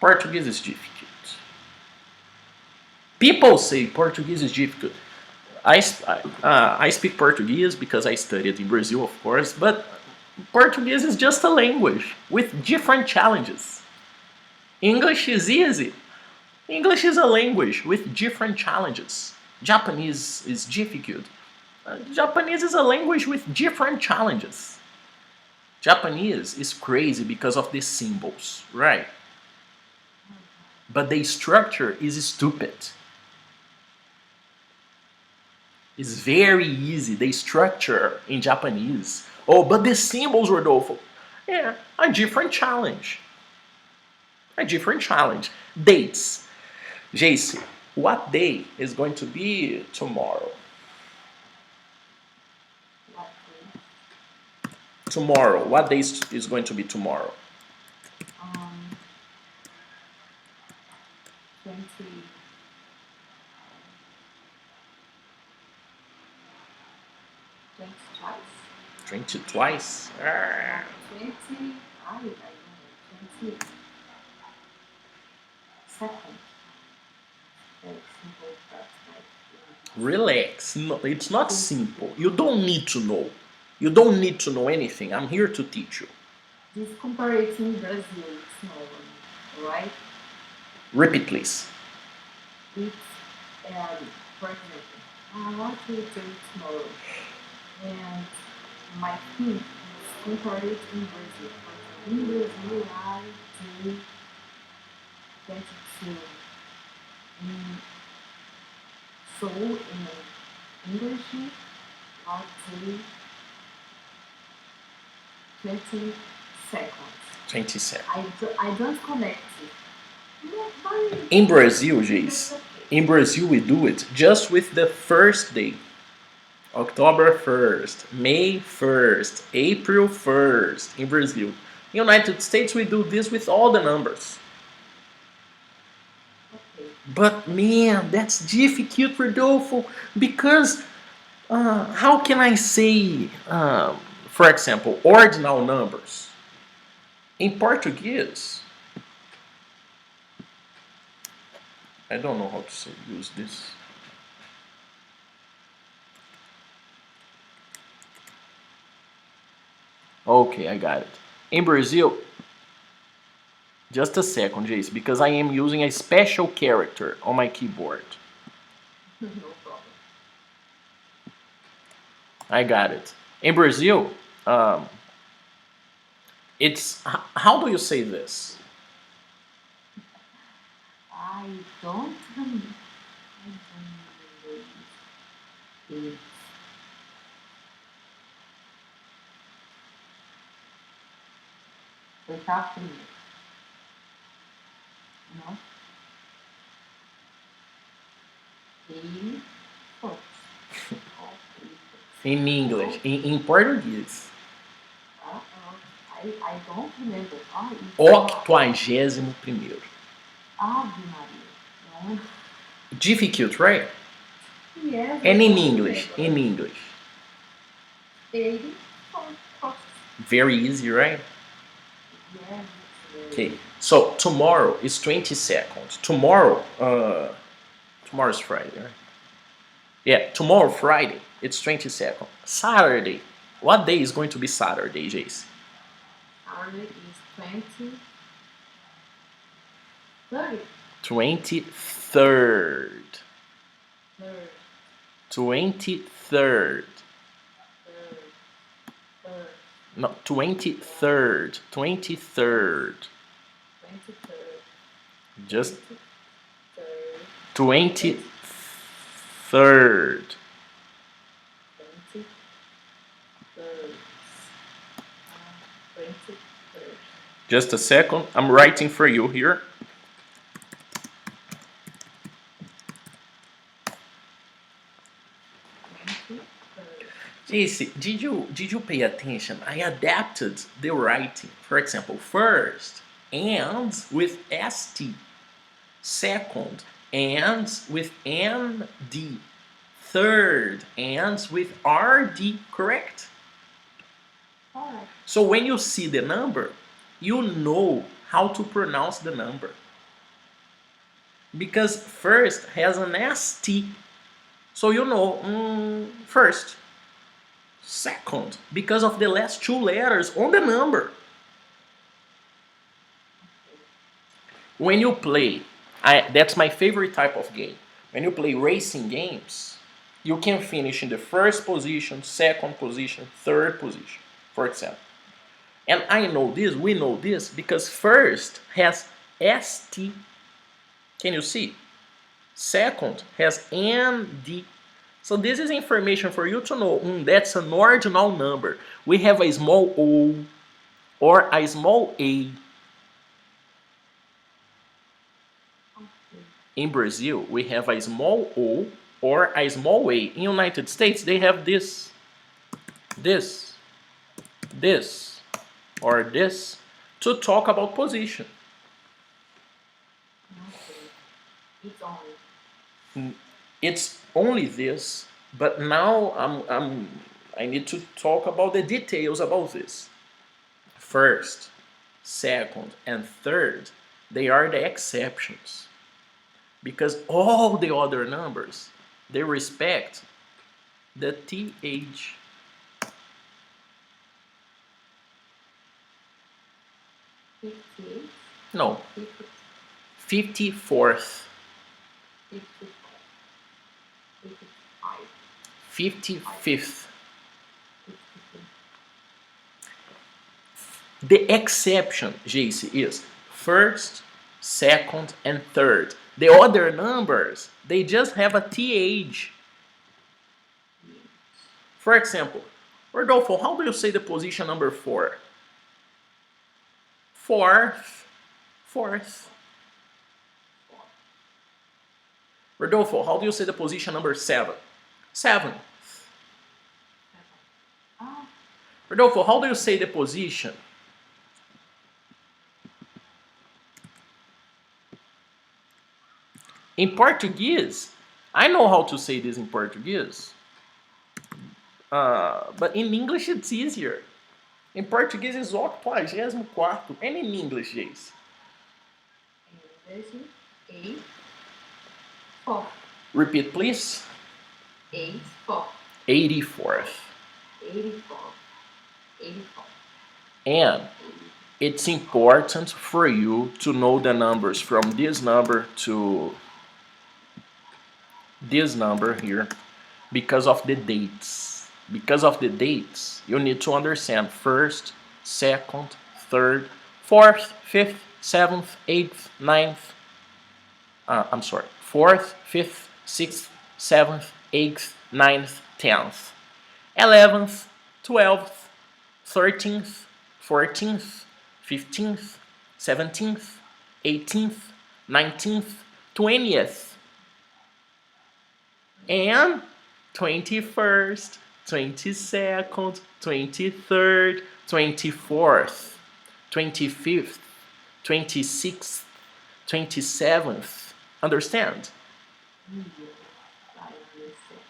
Portuguese is difficult. People say Portuguese is difficult. I speak Portuguese because I studied in Brazil, of course, but Portuguese is just a language with different challenges. English is easy. English is a language with different challenges. Japanese is difficult. Japanese is a language with different challenges. Japanese is crazy because of the symbols, right? But the structure is stupid. It's very easy, the structure in Japanese. Oh, but the symbols, Rodolfo, yeah, a different challenge. A different challenge. Dates. JC, what day is going to be tomorrow? What day? Tomorrow. What day is going to be tomorrow? 20. 20 twice. 20 twice? 20. I don't know. 20 second. Very simple, but Relax. No, it's not simple. You don't need to know. You don't need to know anything. I'm here to teach you. this comparative Brazil, it's normal, right? Repeat, please. It's, for example, I want to do tomorrow, and my thing is compared in Brazil. In Brazil, I do 22. So in English, I do 20 seconds. 20 seconds. I don't connect it. In Brazil, Jace, in Brazil we do it just with the first day. October 1st, May 1st, April 1st in Brazil. United States, we do this with all the numbers. Okay. But man, that's difficult, Rodolfo, because how can I say, for example, ordinal numbers? In Portuguese, I don't know how to say, use this. Okay, I got it. In Brazil, just a second, Jace, because I am using a special character on my keyboard. No problem. I got it. In Brazil, it's, how do you say this? I don't remember. It's wake up in it. No? E first. In English, in Portuguese. I don't remember. It's 81º. Ave Maria. No? Difficult, right? Yes. And in English, in English. 80 first. Very easy, right? Yes. Okay, so tomorrow is 22nd. Tomorrow, tomorrow's Friday, right? Yeah, tomorrow, Friday, it's 22nd. Saturday, what day is going to be Saturday, Jace? Saturday is 20. 30. 23rd. Third. 23rd. Third. No, 23rd. 23rd. 23rd. Just 23rd. 23rd. 23rd. 23rd. Just a second. I'm writing for you here. Jace, did you pay attention? I adapted the writing. For example, first ends with st. Second ends with nd. Third ends with rd, correct? Alright. So when you see the number, you know how to pronounce the number. Because first has an st. So you know, first. Second, because of the last two letters on the number. When you play, that's my favorite type of game. When you play racing games, you can finish in the first position, second position, third position, for example. And I know this, we know this, because first has st. Can you see? Second has nd. So this is information for you to know, that's an ordinal number. We have a small o or a small a. In Brazil, we have a small o or a small a. In United States, they have this, or this, to talk about position. Okay. It's only. It's only this, but now I need to talk about the details about this. First, second, and third, they are the exceptions. Because all the other numbers, they respect the th. No, 54th. 55th. The exception, JC, is first, second, and third. The other numbers, they just have a th. For example, Rodolfo, how do you say the position number 4? Fourth. Rodolfo, how do you say the position number 7? 7th. Rodolfo, how do you say the position In Portuguese, I know how to say this in Portuguese, but in English it's easier. Em português é o 84º. And in English, Jace? In English, 8, 4. Repeat, please. 8, 4. 84th. 84. 84. And it's important for you to know the numbers from this number to this number here because of the dates. Because of the dates, you need to understand first, second, third, fourth, fifth, seventh, eighth, ninth. Fourth, fifth, sixth, seventh, eighth, ninth, 10th, 11th, 12th, 13th, 14th, 15th, 17th, 18th, 19th, 20th, and 21st, 22nd, 23rd, 24th, 25th, 26th, 27th. Understand? Yes, I understand.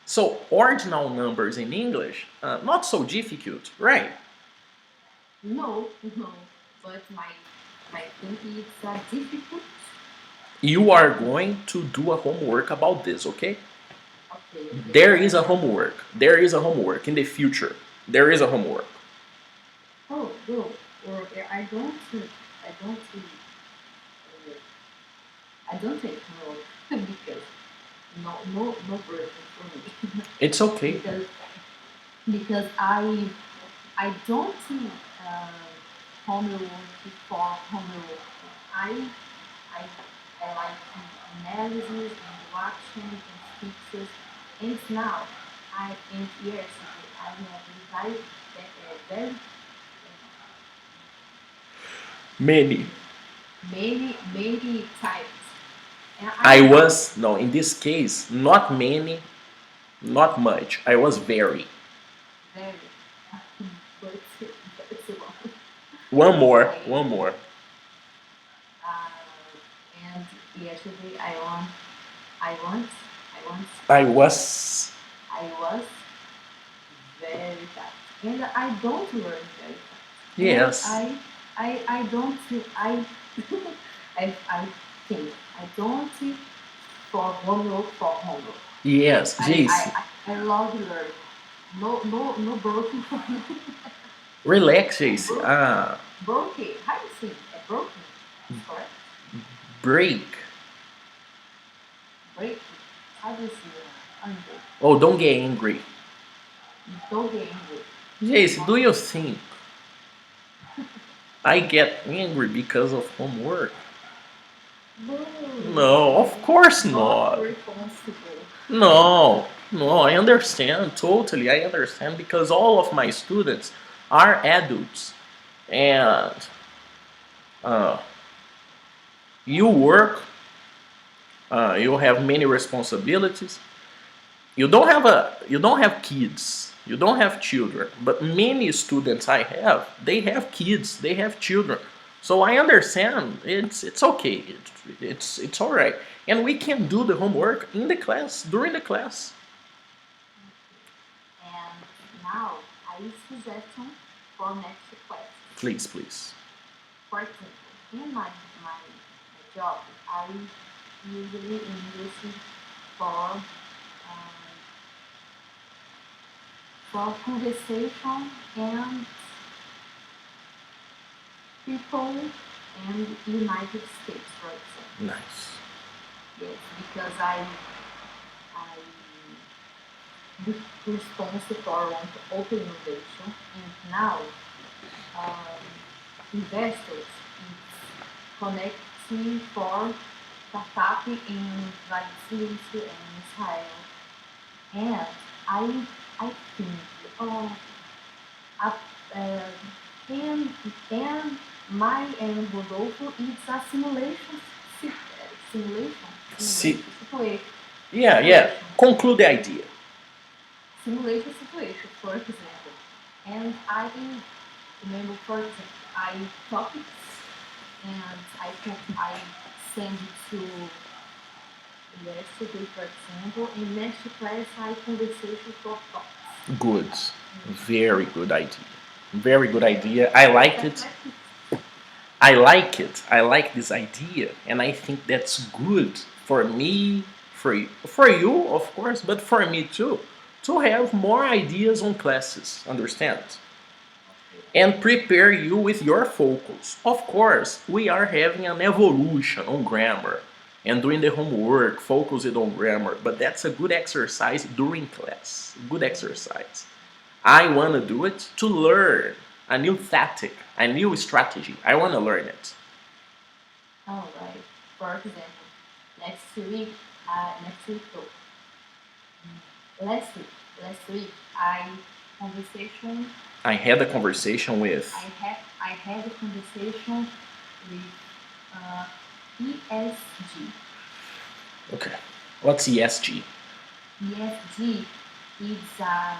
So ordinal numbers in English, not so difficult, right? No, but my thinking it's difficult. You are going to do a homework about this, okay? Okay. There is a homework. There is a homework in the future. There is a homework. Oh, no. Or I don't take note because no burden for me. It's okay. because I don't homework for homework. I I like analysis and watching and fixes. And now and yesterday I have very Many. many types. And I was, no, in this case, not many, not much. I was very. very but it's a lot. One more. And yesterday I want I was. I was very fast. And I don't learn very fast. Yes. And I don't I I think I don't for homework. Yes, Jace. I love learning. No broken for me. Relax, Jace. Broken. How do you say broken? Correct? Break. Break. How do you say angry? Oh, don't get angry. Don't get angry. Jace, do you think I get angry because of homework? No, of course not. Responsible. No, I understand totally. I understand because all of my students are adults, and you work. You have many responsibilities. You don't have kids. You don't have children. But many students I have, they have kids. They have children. So I understand. It's okay. It's all right. And we can do the homework in the class during the class. And now I suggestion for next class. Please. For example, in my job, I usually English for conversation and people and United States, for example. Nice. Yes, because I be responsible for open innovation, and now investors is connecting for startup in Brazil and Israel, and I think uh, and my and Rodolfo is a simulation Si- situation. yeah. Conclude the idea. Simulation situation, for example. And I remember, for example, I topics and I send it to yesterday, for example, and next class I conversation for talks. Good. Very good idea. Very good idea. I like it. I like it. I like this idea, and I think that's good for me, for you, of course, but for me too, to have more ideas on classes. Understand? And prepare you with your focus. Of course, we are having an evolution on grammar and doing the homework, focused on grammar, but that's a good exercise during class. Good exercise. I want to do it to learn a new tactic, a new strategy. I want to learn it. All right. For example, next week, though. Last week, conversation. I had a conversation with. I had a conversation with ESG. Okay. What's ESG? ESG is a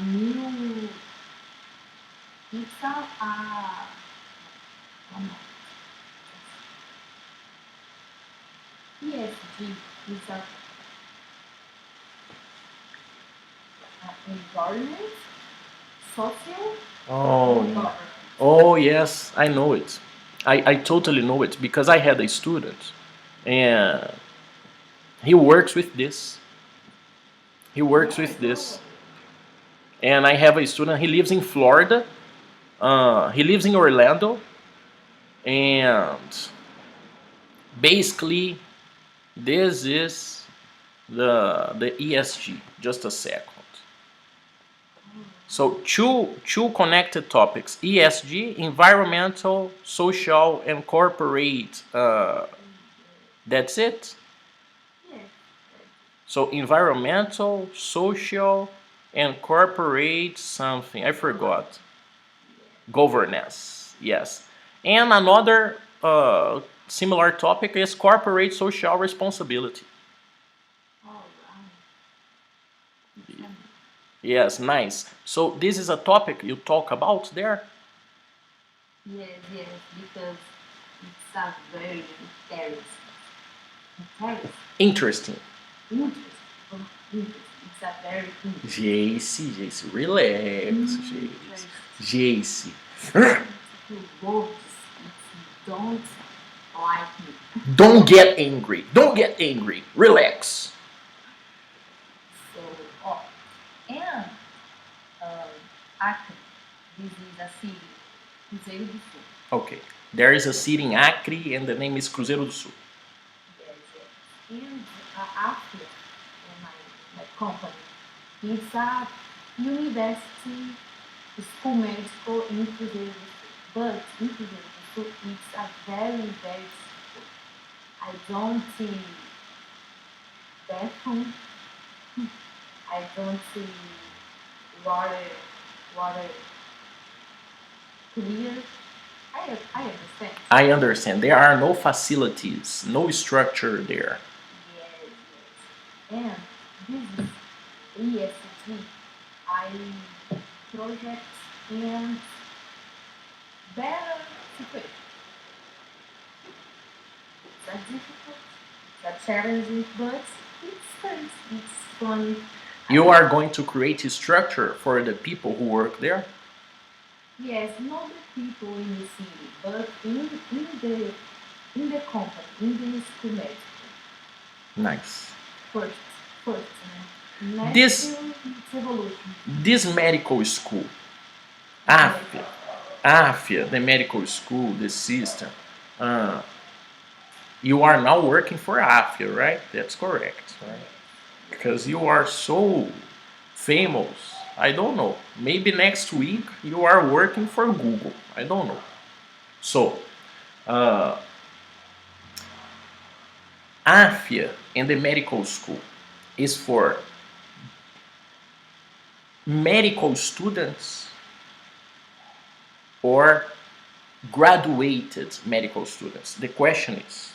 new. It's ESG is a environment, social, Oh, and yeah. government. Oh, yes, I know it. I totally know it because I had a student and he works with this. He works with this. And I have a student, he lives in Florida. He lives in Orlando. And basically, this is the ESG. Just a second. So two connected topics: ESG, environmental, social, and corporate. That's it. Yes. So environmental, social, and corporate something. I forgot. Governance. Yes. And another similar topic is corporate social responsibility. All right. Yes, nice. So this is a topic you talk about there? Yes, because it's a very Interesting. interesting. It's a very interesting. Jace, relax, Jace. Words, don't like me. Don't get angry. Don't get angry. Relax. So, and Acre, this is a city, Cruzeiro do Sul. Okay. There is a city in Acre and the name is Cruzeiro do Sul. Yes. And Acre, my company, it's a university school medical in Cruzeiro do Sul. But in Cruzeiro do Sul, it's a very, very school. I don't see bathroom. I don't see water clear. I understand. I understand. There are no facilities, no structure there. Yes. And this is ESG. I project and better situation. It's a difficult, it's a challenging, but it's fun. It's fun. You are going to create a structure for the people who work there? Yes, not the people in the city, but in the company, in the school medical. Nice. First, next This- it's evolution. This medical school, AFIA, the medical school, the system, you are now working for AFIA, right? That's correct, right? Because you are so famous. I don't know. Maybe next week you are working for Google. I don't know. So, AFIA in the medical school is for medical students or graduated medical students. The question is,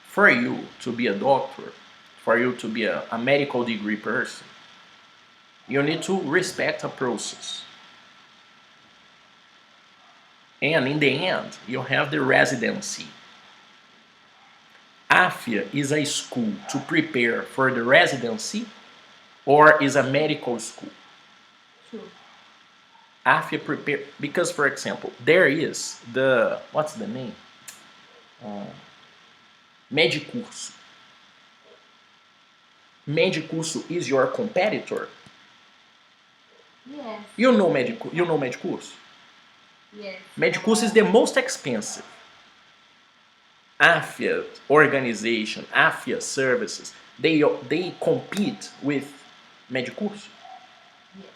for you to be a doctor, for you to be a medical degree person, you need to respect a process. And in the end, you have the residency. AFIA is a school to prepare for the residency or is a medical school? True. AFIA prepare, because for example, there is the, what's the name? Medicurso. Medicurso is your competitor? Yes. You know Medicurso? Yes. Medicurso is the most expensive. AFIA organization, AFIA services, they compete with Medicurso. Yes.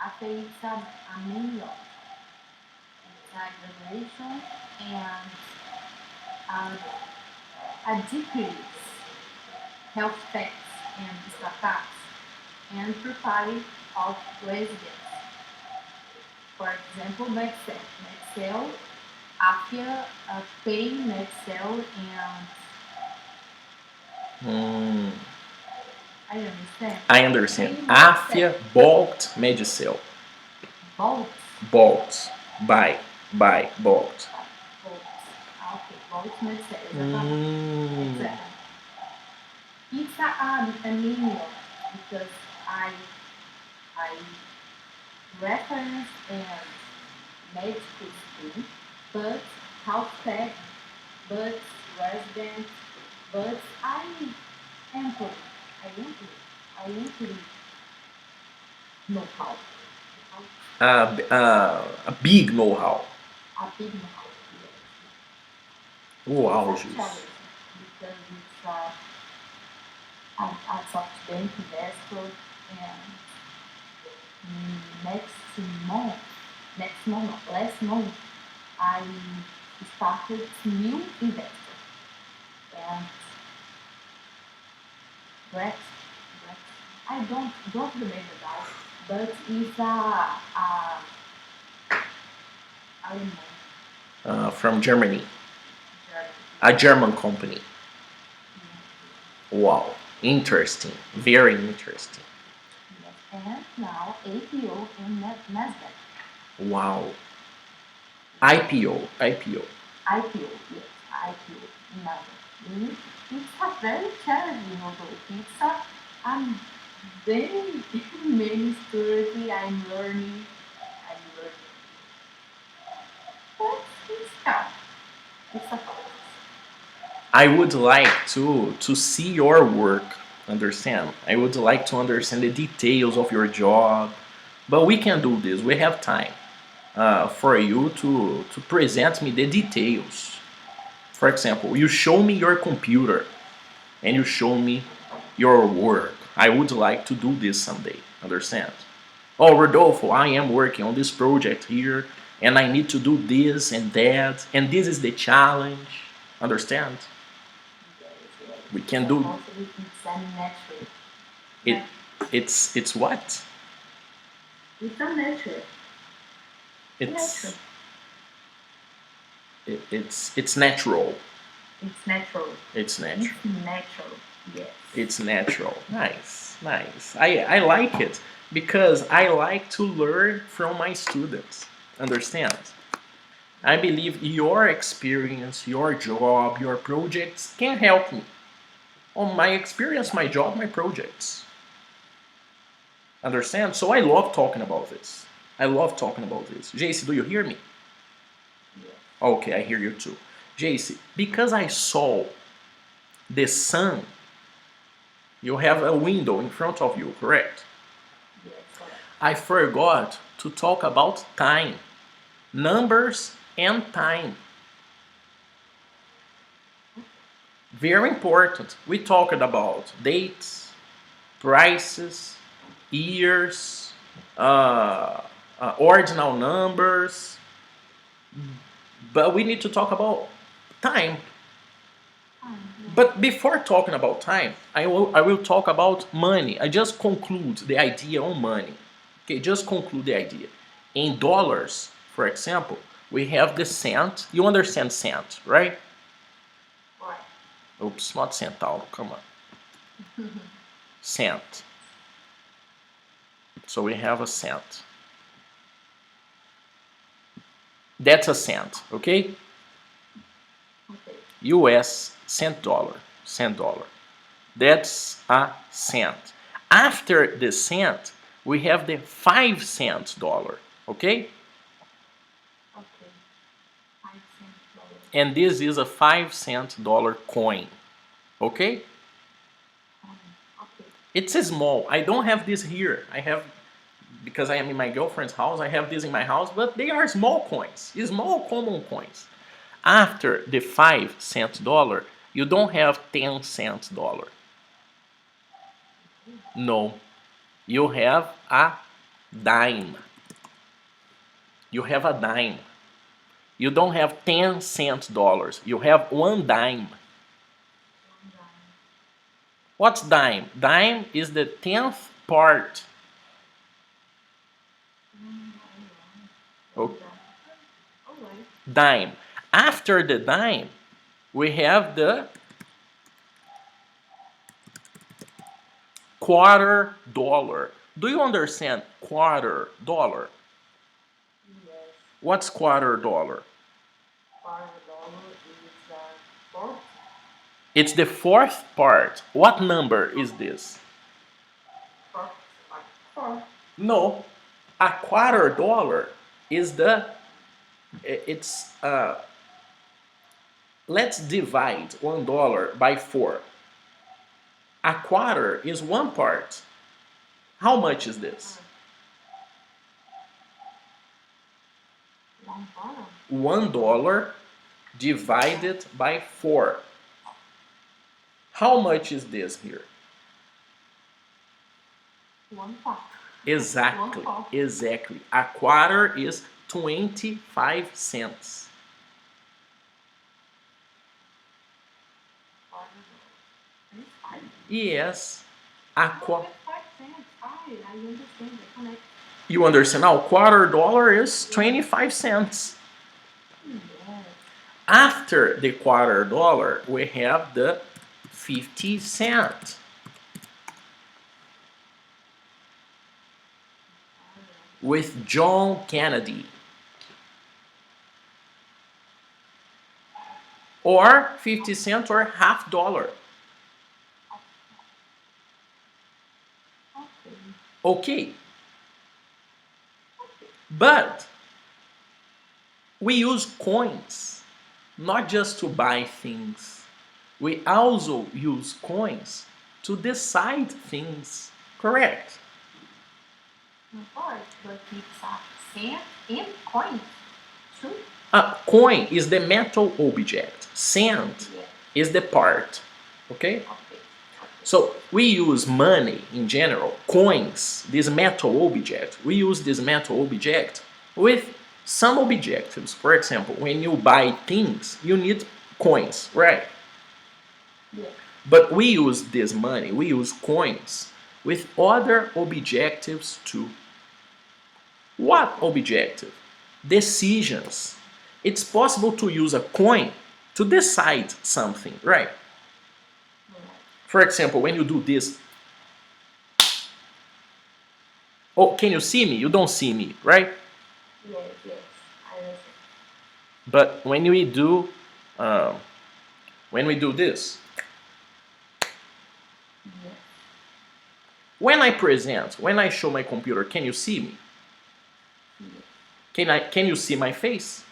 I think it's a manual. It's a graduation and a decrease health techs and startups and profile of residents. For example, Medcel, AFIA, pay Medcel, and I understand. I understand. Pay AFIA bought Medicel. Bolt. Bought. Buy. Bought. Bolt. Okay, Bolt Medcel. Exactly. It's a manual because I reference and medical school, but health tech, but resident, but I employee. I employee know how. A big know-how. A big know-how. Uau, It's a Jesus. challenge because it's a SoftBank investor and last month, I started new investor and Rex, I don't remember that, but it's I don't know, From Germany. German. A German company. Wow. Interesting. Very interesting. Yes, and now APO in Nasdaq. Wow. IPO. IPO, yes, IPO in Nasdaq. It's a very challenging although it's a very many stories I'm learning. But it's tough. It's a process. I would like to see your work. Understand? I would like to understand the details of your job. But we can do this. We have time for you to present me the details. For example, you show me your computer and you show me your work. I would like to do this someday. Understand? Oh, Rodolfo, I am working on this project here and I need to do this and that, and this is the challenge. Understand? We can do It's unnatural. it. It's what? It's unnatural. It's it's natural. It's natural. It's natural. It's natural. Yes. It's natural. Nice, nice. I like it because I like to learn from my students. Understand? I believe your experience, your job, your projects can help me. On my experience, my job, my projects. Understand? So I love talking about this. I love talking about this. JC, do you hear me? Yes. Okay, I hear you too. JC, because I saw the sun, you have a window in front of you, correct? Yes. Correct. I forgot to talk about time. Numbers and time. Very important. We talked about dates, prices, years, ordinal numbers, but we need to talk about time. But before talking about time, I will talk about money. I just conclude the idea on money. Okay, just conclude the idea. In dollars, for example, we have the cent. You understand cent, right? Right. Oops, not centavo, come on. Cent. So we have a cent. That's a cent, okay? Okay. US cent dollar. Cent dollar. That's a cent. After the cent, we have the 5 cent dollar. Okay? Okay. 5 cents. And this is a 5 cent dollar coin. Okay? Okay. It's small. I don't have this here. I have, because I am in my girlfriend's house, I have this in my house, but they are small coins. Small common coins. After the 5 cent dollar, you don't have 10 cent dollar. No. You have a dime. You have a dime. You don't have 10 cent dollars. You have one dime. What's dime? Dime is the 10th part. Oh, Alright. dime. After the dime, we have the quarter dollar. Do you understand quarter dollar? Yes. What's quarter dollar? $5 is fourth. It's the 4th part. What number is this? Fourth. Fourth. No, a quarter dollar is the, it's, let's divide $1 by 4. A quarter is 1 part. How much is this? $1 divided by 4. How much is this here? 1 part. Exactly, 1 part. exactly. A quarter is 25 cents. Yes, a quarter. 5 cents. I understand the connect. You understand now? Quarter dollar is 25 cents. Yes. After the quarter dollar, we have the 50 cent. With John Kennedy. Or 50 cents or half dollar. Okay. Okay. But we use coins not just to buy things. We also use coins to decide things. Correct? Alright, but it's a cent and coin too. A coin is the metal object. Cent Yes. is the part. Okay? Okay. So we use money in general, coins, this metal object. We use this metal object with some objectives. For example, when you buy things, you need coins, right? Yes. But we use this money, we use coins with other objectives too. What objective? Decisions. It's possible to use a coin to decide something, right? For example, when you do this, oh, can you see me? You don't see me, right? Yes, yes. I understand. But when we do this, Yes. when I present, when I show my computer, can you see me? Yes. Can you see my face?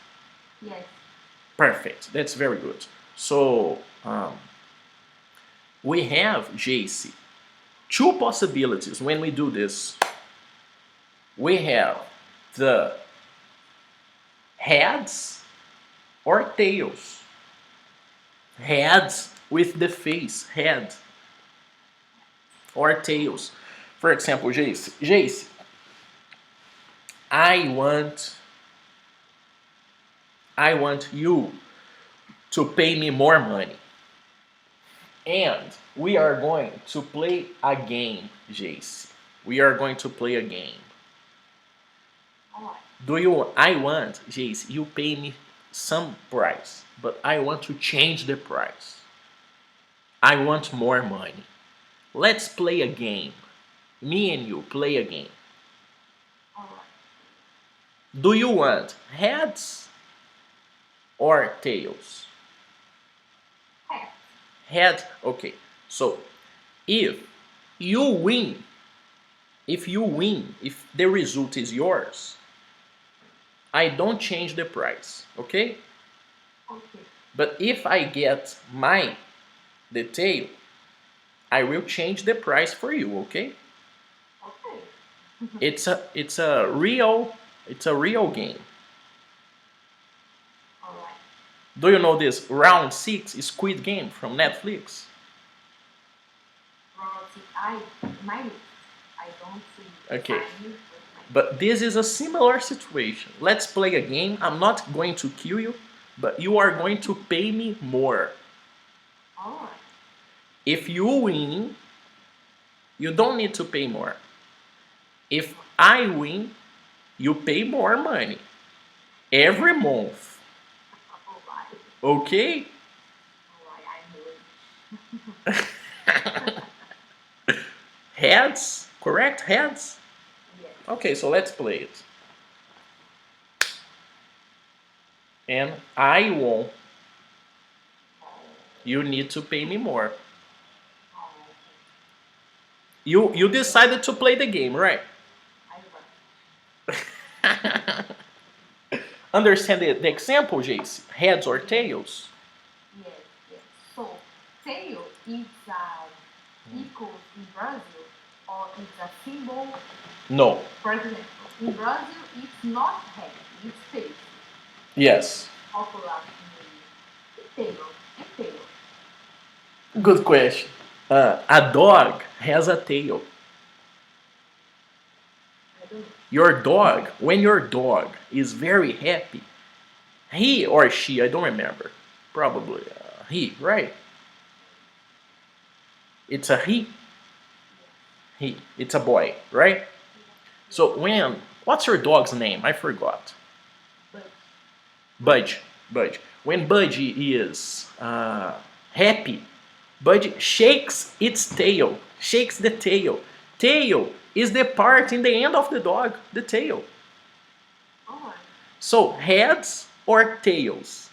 Yes. Perfect. That's very good. So we have Geici. 2 possibilities when we do this. We have the heads or tails. Heads with the face, head, or tails. For example, Jace, I want you to pay me more money. And we are going to play a game, Jace. We are going to play a game. Alright. I want, Jace, you pay me some price, but I want to change the price. I want more money. Let's play a game. Me and you play a game. Alright. Do you want heads or tails? Head. Okay. So if you win, if the result is yours, I don't change the price. Okay. Okay. But if I get the tail, I will change the price for you. Okay. Okay. It's a real game. All right. Do you know this Round 6 Squid Game from Netflix? Royalty. I don't see Okay. sign with my. But this is a similar situation. Let's play a game. I'm not going to kill you, but you are going to pay me more. All right. If you win, you don't need to pay more. If I win, you pay more money every month. All right. Okay? All right. I'm ready. Heads? Correct? Heads? Yes. Okay, so let's play it. And I won. You need to pay me more. Oh, You decided to play the game, right? I will. Understand the example, Geici? Heads or tails? Yes, yes. So, tail is equals in Brazil, or it's a symbol. No. For example, in Brazil, it's not head, it's tail. Yes. Popular in tail and tail. Good question. A dog has a tail. I don't know. When your dog is very happy, he or she, I don't remember, probably he, right? It's a he. It's a boy, right? So what's your dog's name? I forgot. But Budge. When Budgie is happy, Budgie shakes the tail. Tail is the part in the end of the dog, the tail. alright. So heads or tails,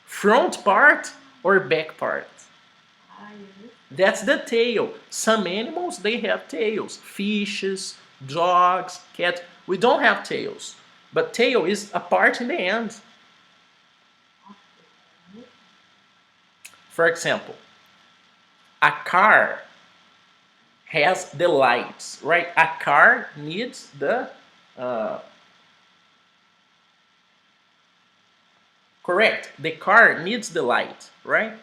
front part or back part. I understand. That's the tail. Some animals they have tails. Fishes, dogs, cats. We don't have tails, but tail is a part in the end. Okay. For example, a car has the lights, right? A car needs the correct. The car needs the light, right?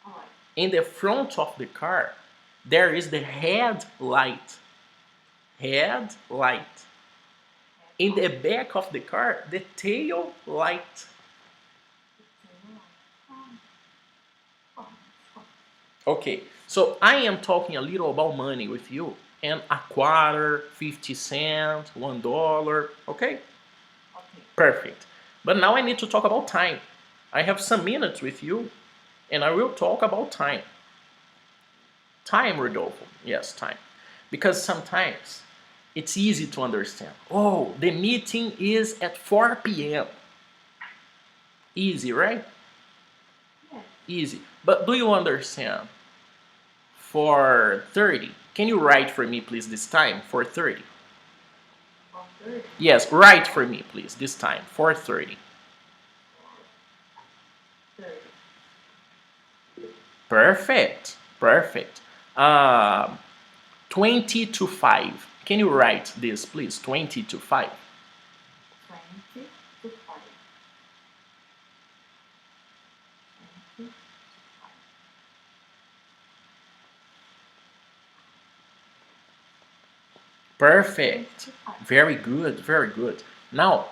Alright. In the front of the car, there is the headlight. Headlight. In the back of the car, the tail light. Okay, so I am talking a little about money with you, and a quarter, 50 cents, $1. Okay, Okay. perfect. But now I need to talk about time. I have some minutes with you, and I will talk about time. Time, Rodolfo. Yes, time. Because sometimes it's easy to understand. Oh, the meeting is at 4 p.m. Easy, right? Yes. Easy. But do you understand? 4:30. Can you write for me, please, this time? 4:30. 4:30. Yes, write for me, please, this time. 4:30. 30. Perfect. Perfect. 20 to 5. Can you write this, please? 20 to 5. 20 to 5. 20 to 5. Perfect. 25. Very good. Very good. Now,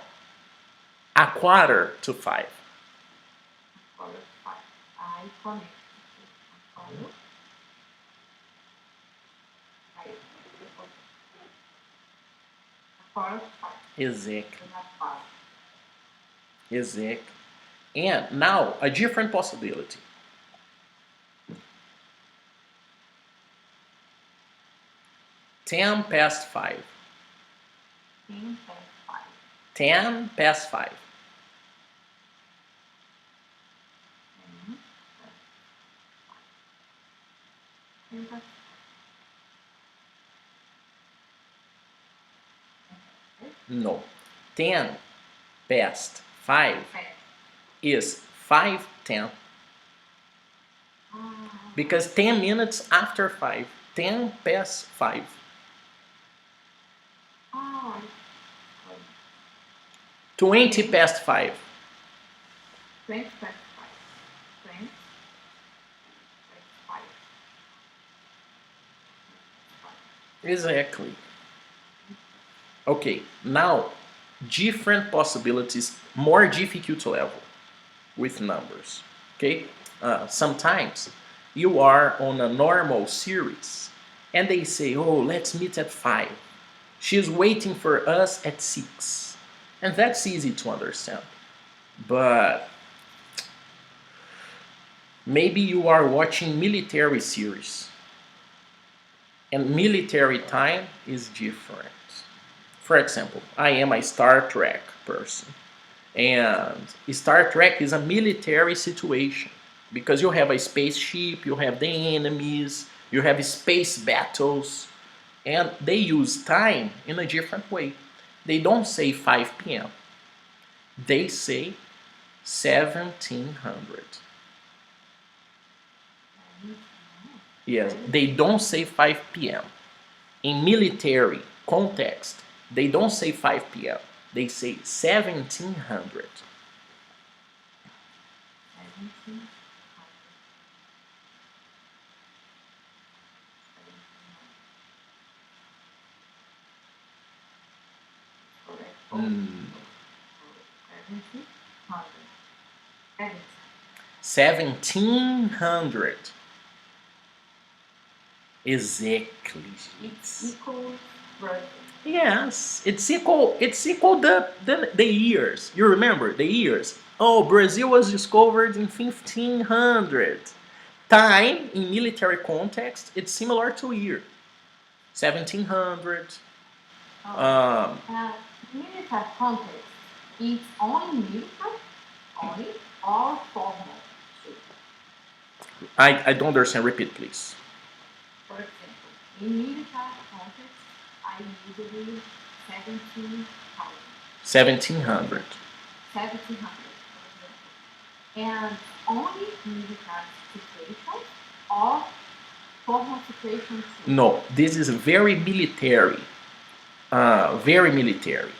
a quarter to 5. Quarter to 5. I connect to a quarter. Right. A quarter to 5. Exactly. And a 5. Exactly. And now, a different possibility. 10 past 5. 10 past 5. 10 past 5. 10 past 10 past No. 10 past 5 5. is 5:10. Because 10 minutes after 5. 10 past 5. Oh, 20 past 5. 20 past 5. 20 past 5. Exactly. Okay, now different possibilities, more difficult level with numbers. Okay, sometimes you are on a normal series and they say, oh, let's meet at 5. She's waiting for us at 6. And that's easy to understand. But maybe you are watching military series and military time is different. For example, I am a Star Trek person, and Star Trek is a military situation because you have a spaceship, you have the enemies, you have space battles, and they use time in a different way. They don't say 5 p.m., they say 1700. Yes, they don't say 5 p.m. In military context, they don't say 5 p.m. They say 1700. 17. Correct. 1700. Exactly. It's equal Brazil. Yes, it's equal. It's equal the years. You remember the years? Oh, Brazil was discovered in 1500. Time in military context, it's similar to year. 1700. Military context, it's only military, only, or formal too. I don't understand. Repeat, please. For example, in military context, I usually 17,000. 1700. 1700, for example. And only military situation or formal situation too. No, this is very military. Very military.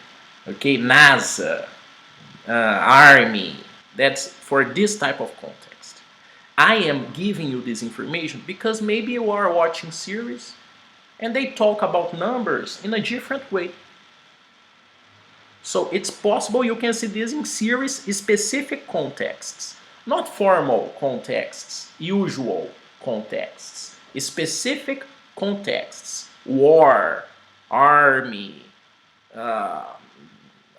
Okay, NASA, Army. That's for this type of context. I am giving you this information because maybe you are watching series and they talk about numbers in a different way. So it's possible you can see this in series specific contexts, not formal contexts, usual contexts, specific contexts, war, army.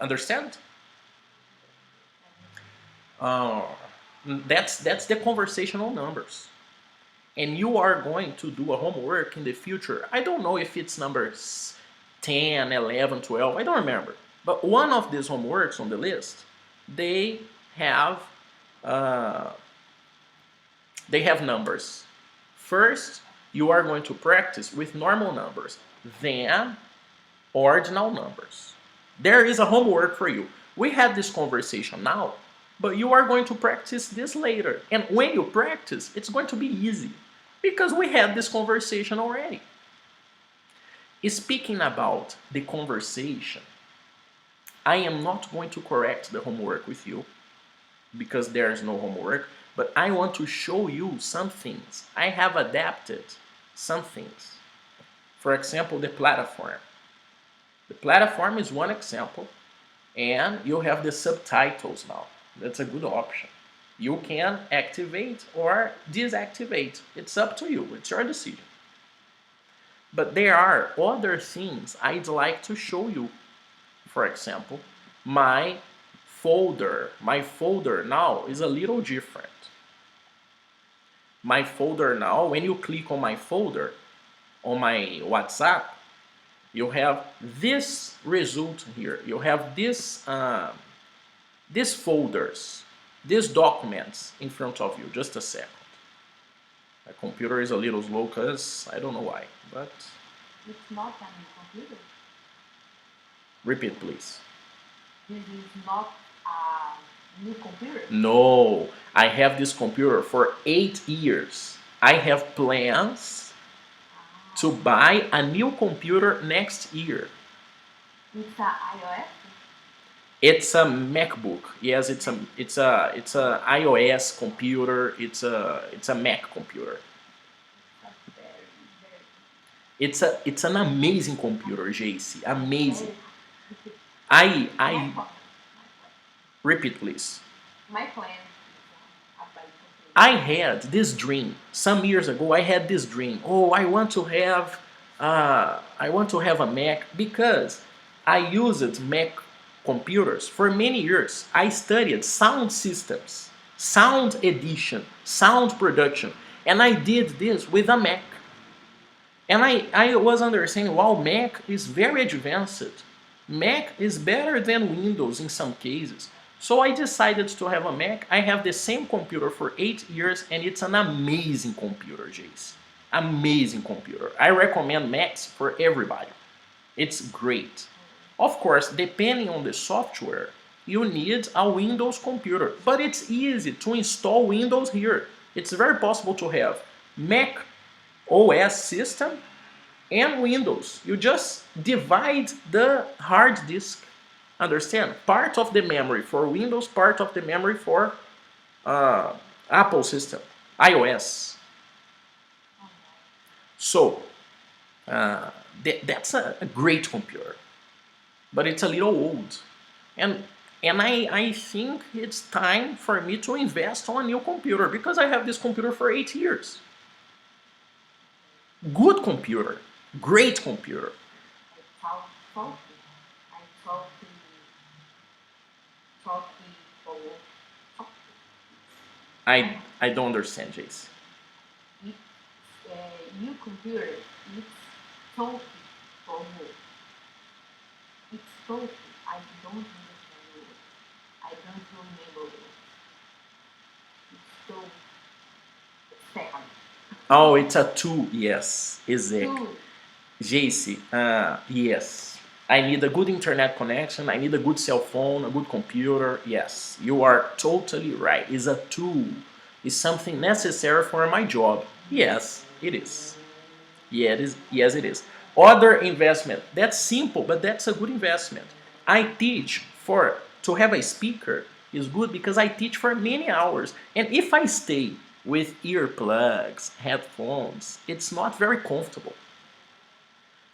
Understand? That's the conversational numbers. And you are going to do a homework in the future. I don't know if it's numbers 10, 11, 12, I don't remember. But one of these homeworks on the list, they have numbers. First, you are going to practice with normal numbers, then ordinal numbers. There is a homework for you. We had this conversation now, but you are going to practice this later. And when you practice, it's going to be easy because we had this conversation already. Speaking about the conversation, I am not going to correct the homework with you because there is no homework, but I want to show you some things. I have adapted some things. For example, the platform. The platform is one example, and you have the subtitles now. That's a good option. You can activate or deactivate. It's up to you. It's your decision. But there are other things I'd like to show you. For example, my folder. My folder now is a little different. My folder now, when you click on my folder, on my WhatsApp, you have this result here. You have these folders, these documents in front of you. Just a second. My computer is a little slow because I don't know why, but It's not a new computer. repeat please. This is not a new computer. No, I have this computer for 8 years. I have plans to buy a new computer next year. It's a iOS. It's a MacBook. Yes, it's a iOS computer. It's a Mac computer. That's very, It's an amazing computer, JC. Amazing. very. I My plan. repeat please. My plan is a bike computer. I had this dream some years ago. I had this dream. Oh, I want to have a Mac because I used Mac computers for many years. I studied sound systems, sound edition, sound production, and I did this with a Mac. And I was understanding, wow, Mac is very advanced. Mac is better than Windows in some cases. So I decided to have a Mac. I have the same computer for 8 years and it's an amazing computer, Jace. Amazing computer. I recommend Macs for everybody. It's great. Of course, depending on the software, you need a Windows computer. But it's easy to install Windows here. It's very possible to have Mac OS system and Windows. You just divide the hard disk. Understand? Part of the memory for Windows, part of the memory for Apple system, iOS. So that's a great computer, but it's a little old, and I think it's time for me to invest on a new computer because I have this computer for 8 years. Good computer, great computer. I talk I don't understand, Jace. it's a new computer. It's talking for me. It's talking. I don't understand it. I don't remember it. It's so second. Oh, it's a two. Yes, exactly. Two. JC, yes. I need a good internet connection. I need a good cell phone, a good computer. Yes, you are totally right. It's a tool. It's something necessary for my job. Yes, it is. Yeah, it is. Yes, it is. Other investment. That's simple, but that's a good investment. I teach for to have a speaker is good because I teach for many hours. And if I stay with earplugs, headphones, it's not very comfortable.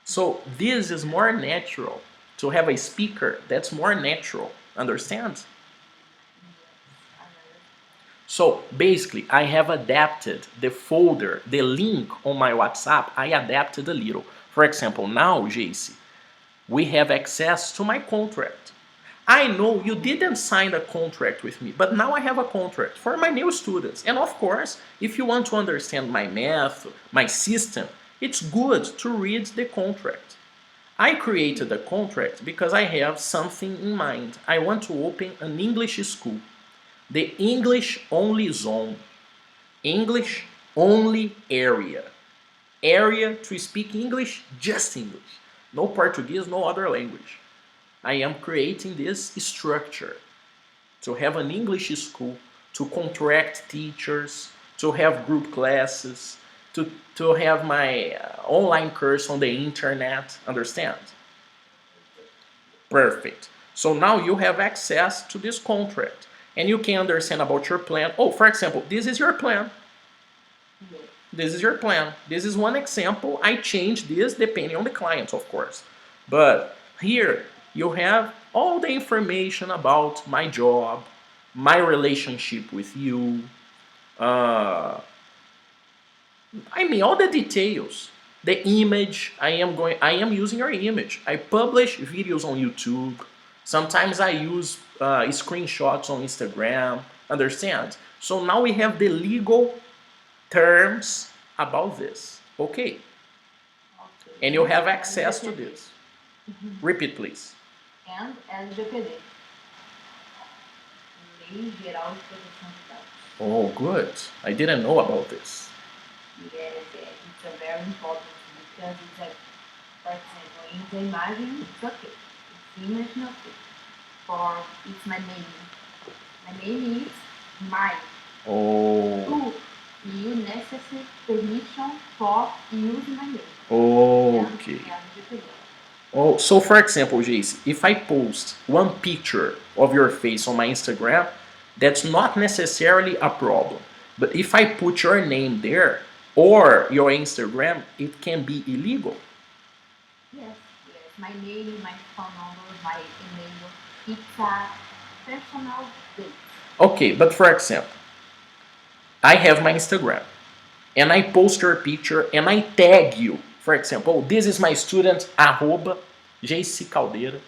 So this is more natural to have a speaker that's more natural. Understand? So basically, I have adapted the folder, the link on my WhatsApp, I adapted a little. For example, now, JC, we have access to my contract. I know you didn't sign a contract with me, but now I have a contract for my new students. And of course, if you want to understand my math, my system, it's good to read the contract. I created a contract because I have something in mind. I want to open an English school. The English only zone. English only area. Area to speak English, just English. No Portuguese, no other language. I am creating this structure to have an English school, to contract teachers, to have group classes, to have my online course on the internet. Understand? Perfect. So now you have access to this contract and you can understand about your plan. Oh, for example, this is your plan. Yes. This is your plan. This is one example. I change this depending on the client, of course. But here you have all the information about my job, my relationship with you. I mean, all the details. The image, I am using your image. I publish videos on YouTube. Sometimes I use screenshots on Instagram. Understand? So now we have the legal terms about this. Okay. Okay. And you have access to this. Repeat, please. And LGPD. Lei Geral de Proteção de Dados. Oh, good. I didn't know about this. Yes, yes, it's a very important because it's like, for example, in the imagine, it's okay. It's image, okay. For it's my name. My name is Mike. Oh, You necessary permission for use my name. okay. Oh, so for example, Jace, if I post one picture of your face on my Instagram, that's not necessarily a problem. But if I put your name there or your Instagram, it can be illegal. Yes, yes. My name, my phone number, my email. It's a personal date. Okay, but for example, I have my Instagram and I post your picture and I tag you. For example, oh, this is my student, arroba JC Caldeira.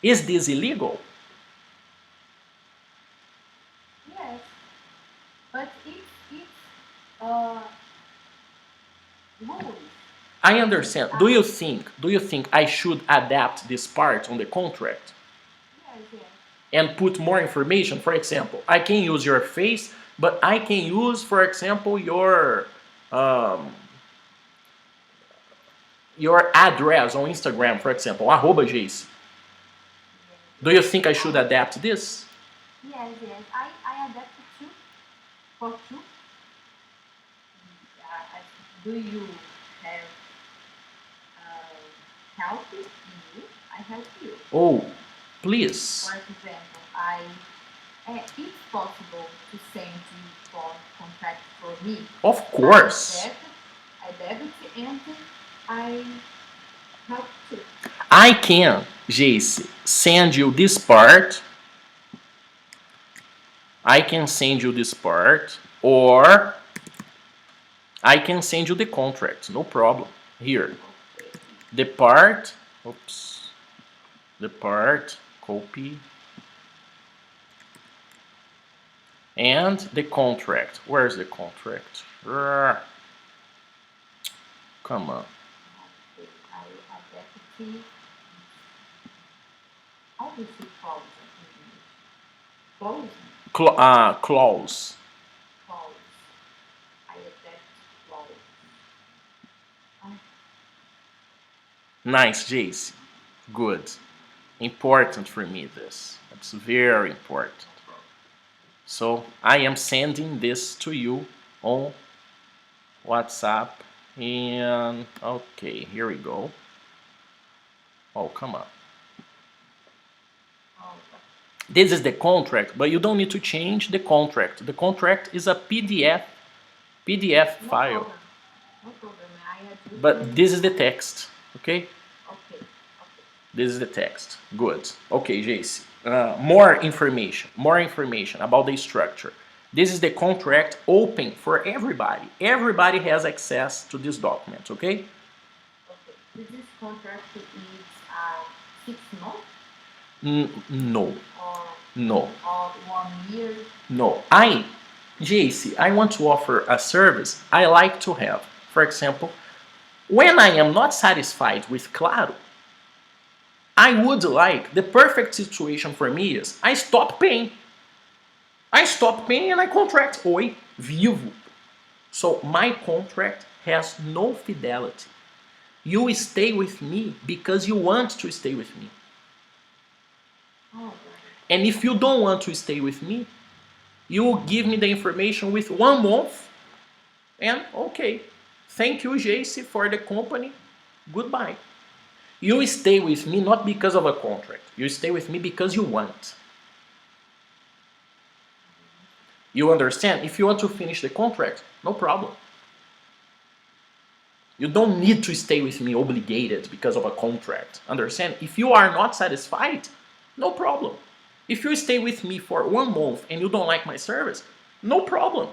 Is this illegal? Yes, but it's uh rules. I understand. Do you think I should adapt this part on the contract Yes, yes. and put more information? For example, I can use your face, but I can use, for example, um, your address on Instagram, for example, arroba Jace. Do you think I should adapt this? Yes, yes. I adapted two for two. Do you have help you? I help you. Oh, please. For example, it's possible to send you for contact for me. Of course. I debit and I help too. I can, Jace, send you this part. I can send you this part, or I can send you the contract, no problem. Here, the part, oops, the part, copy, and the contract. Where's the contract? Come on. I debit. How do you say close? Close? Clause. Close. I adapt close. Nice, Jace. Good. Important for me, this. It's very important. So I am sending this to you on WhatsApp. And okay, here we go. Oh, come on. This is the contract, but you don't need to change the contract. The contract is a PDF file. No problem. But this is the text, okay? Okay. This is the text. Good. Okay, Jace. More information about the structure. This is the contract open for everybody. Everybody has access to this document, okay? Okay. This contract is 6 months No. or No. or 1 year? No. JC, I want to offer a service I like to have. For example, when I am not satisfied with Claro, I would like, the perfect situation for me is I stop paying. I stop paying and I contract Oi Vivo. So my contract has no fidelity. You stay with me because you want to stay with me. Oh, And if you don't want to stay with me, you give me the information with 1 month and okay. Thank you, JC, for the company. Goodbye. You stay with me not because of a contract. You stay with me because you want. You understand? If you want to finish the contract, no problem. You don't need to stay with me obligated because of a contract. Understand? If you are not satisfied, no problem. If you stay with me for 1 month and you don't like my service, no problem.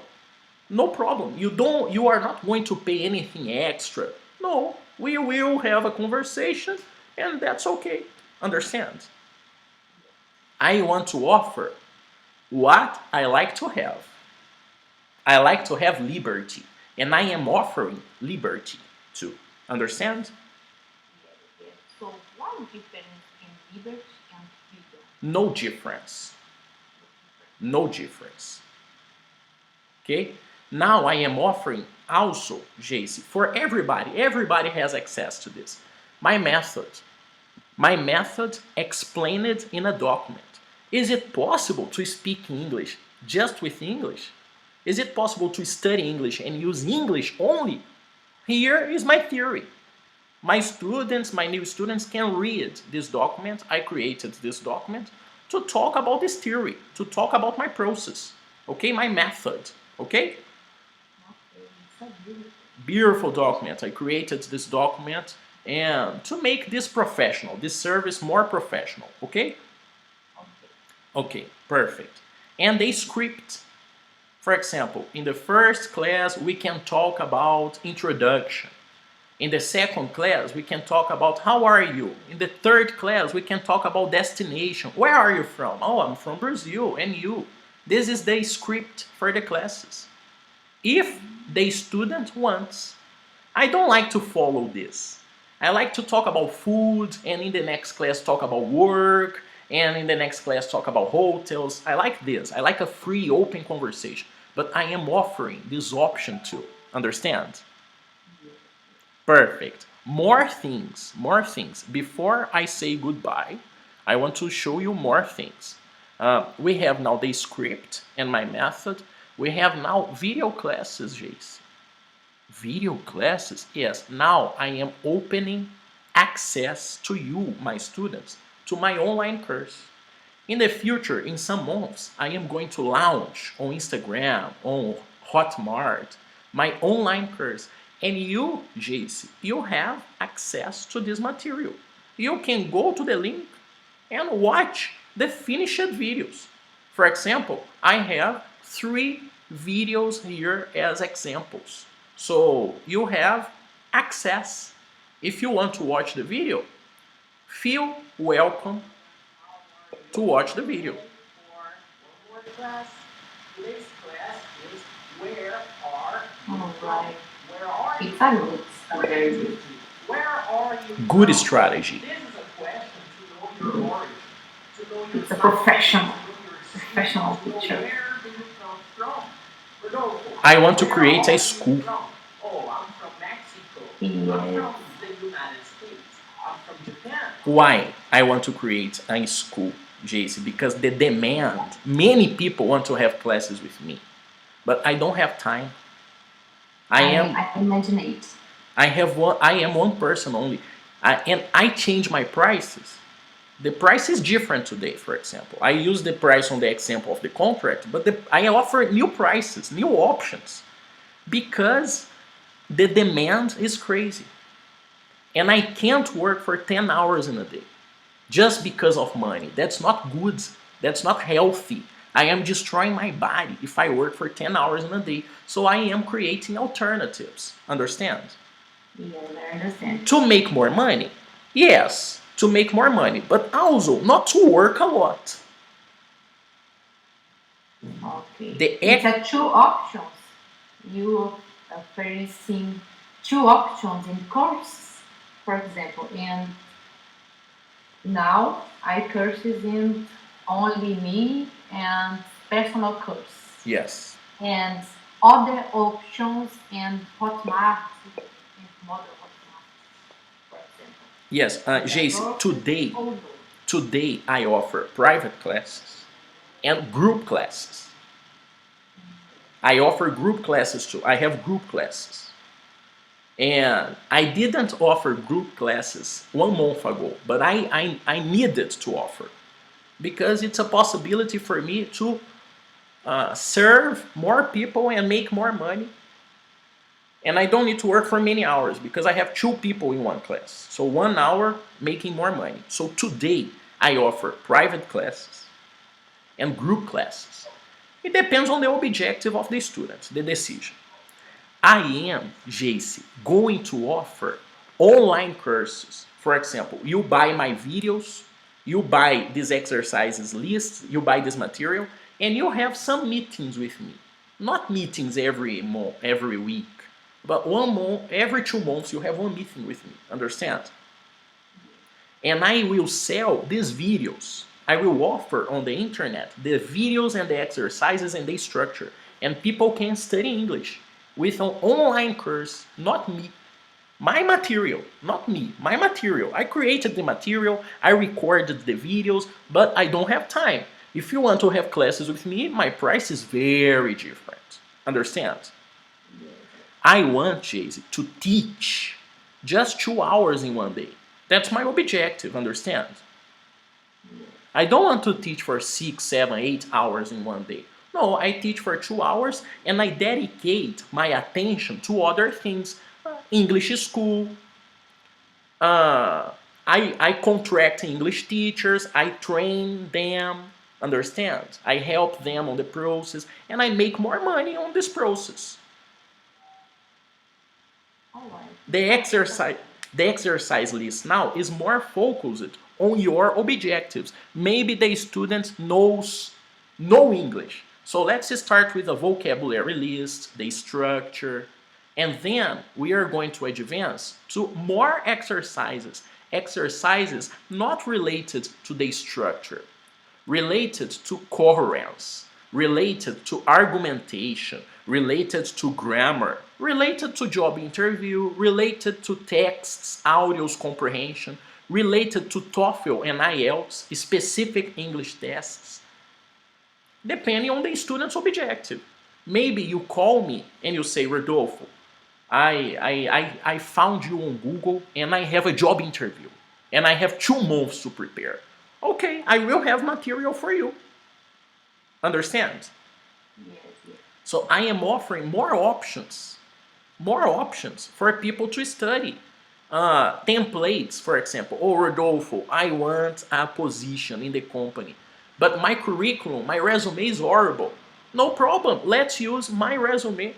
No problem. You are not going to pay anything extra. No, we will have a conversation and that's okay. Understand? I want to offer what I like to have. I like to have liberty, and I am offering liberty too. Understand? yes. So what difference in liberty and freedom? No difference. No difference. Okay? Now I am offering also, Geici, for everybody. Everybody has access to this. My method. My method explained in a document. Is it possible to speak English just with English? Is it possible to study English and use English only? Here is my theory. My students, my new students can read this document. I created this document to talk about this theory, to talk about my process, okay, my method, okay? Okay, so beautiful. Beautiful document. I created this document and to make this professional, this service more professional, okay? Okay. Okay, perfect. And the script. For example, in the first class, we can talk about introduction. In the second class, we can talk about how are you. In the third class, we can talk about destination. Where are you from? Oh, I'm from Brazil. And you? This is the script for the classes. If the student wants. I don't like to follow this. I like to talk about food, and in the next class talk about work, and in the next class talk about hotels. I like this. I like a free, open conversation. But I am offering this option too. Understand? Perfect. More things, more things. Before I say goodbye, I want to show you more things. We have now the script and my method. We have now video classes, Jace. Video classes? Yes. Now I am opening access to you, my students, to my online course. In the future, in some months, I am going to launch on Instagram, on Hotmart, my online course. And you, JC, you have access to this material. You can go to the link and watch the finished videos. For example, I have 3 videos here as examples. So you have access. If you want to watch the video, feel welcome to watch the video. For one more class, this class is where are you? Alright. Where are you? It's a good, a very good. Where are you? Good from? strategy. This is a question to know your origin, to know your It's a family, professional, to know your city, professional to know picture. where do you come from? Rodolfo, I want to where create are a you school. from? Oh, I'm from Mexico. Yes. I'm from the United States. I'm from Japan. Why I want to create a school, JC? Because the demand, many people want to have classes with me, but I don't have time. I imagine it. I am one person only, and I change my prices. The price is different today. For example, I use the price on the example of the contract, but I offer new prices, new options, because the demand is crazy, and I can't work for 10 hours in a day just because of money. That's not good. That's not healthy. I am destroying my body if I work for 10 hours in a day. So I am creating alternatives. Understand? Yes, I understand. To make more money. Yes, to make more money, but also not to work a lot. Okay. The It's a 2 options. You are facing 2 options in courses, for example, and now I courses in only me and personal course. Yes. And other options and Hotmart and model Hotmart, for example. Yes, Jace, Although today I offer private classes and group classes. I offer group classes too. I have group classes. And I didn't offer group classes 1 month ago, but I needed to offer because it's a possibility for me to serve more people and make more money. And I don't need to work for many hours because I have 2 people in one class. So 1 hour making more money. So today I offer private classes and group classes. It depends on the objective of the students, the decision. I am, JC, going to offer online courses. For example, you buy my videos, you buy these exercises lists, you buy this material, and you have some meetings with me. Not meetings every month, every week, but 1 month, every 2 months you have 1 meeting with me. Understand? And I will sell these videos. I will offer on the internet the videos and the exercises and the structure. And people can study English with an online course, not me. My material, not me, my material. I created the material, I recorded the videos, but I don't have time. If you want to have classes with me, my price is very different. Understand? I want, Geici, to teach just 2 hours in one day. That's my objective, understand? I don't want to teach for 6, 7, 8 hours in one day. No, I teach for 2 hours and I dedicate my attention to other things. English school. I contract English teachers. I train them. Understand? I help them on the process and I make more money on this process. All right. The exercise list now is more focused on your objectives. Maybe the student knows no English. So let's start with a vocabulary list, the structure, and then we are going to advance to more exercises. Exercises not related to the structure, related to coherence, related to argumentation, related to grammar, related to job interview, related to texts, audios comprehension, related to TOEFL and IELTS, specific English tests, depending on the student's objective. Maybe you call me and you say, Rodolfo, I found you on Google and I have a job interview and I have 2 months to prepare. Okay, I will have material for you. Understand? Yes. So I am offering more options for people to study. Templates, for example. Oh, Rodolfo, I want a position in the company, but my curriculum, my resume is horrible. No problem, let's use my resume.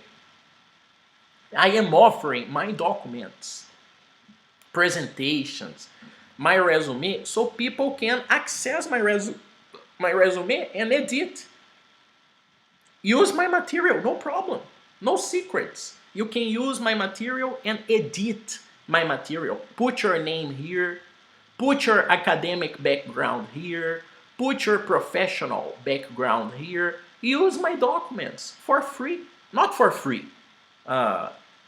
I am offering my documents, presentations, my resume, so people can access my resume and edit. Use my material, no problem. No secrets. You can use my material and edit my material. Put your name here. Put your academic background here. Put your professional background here. Use my documents for free. Not for free.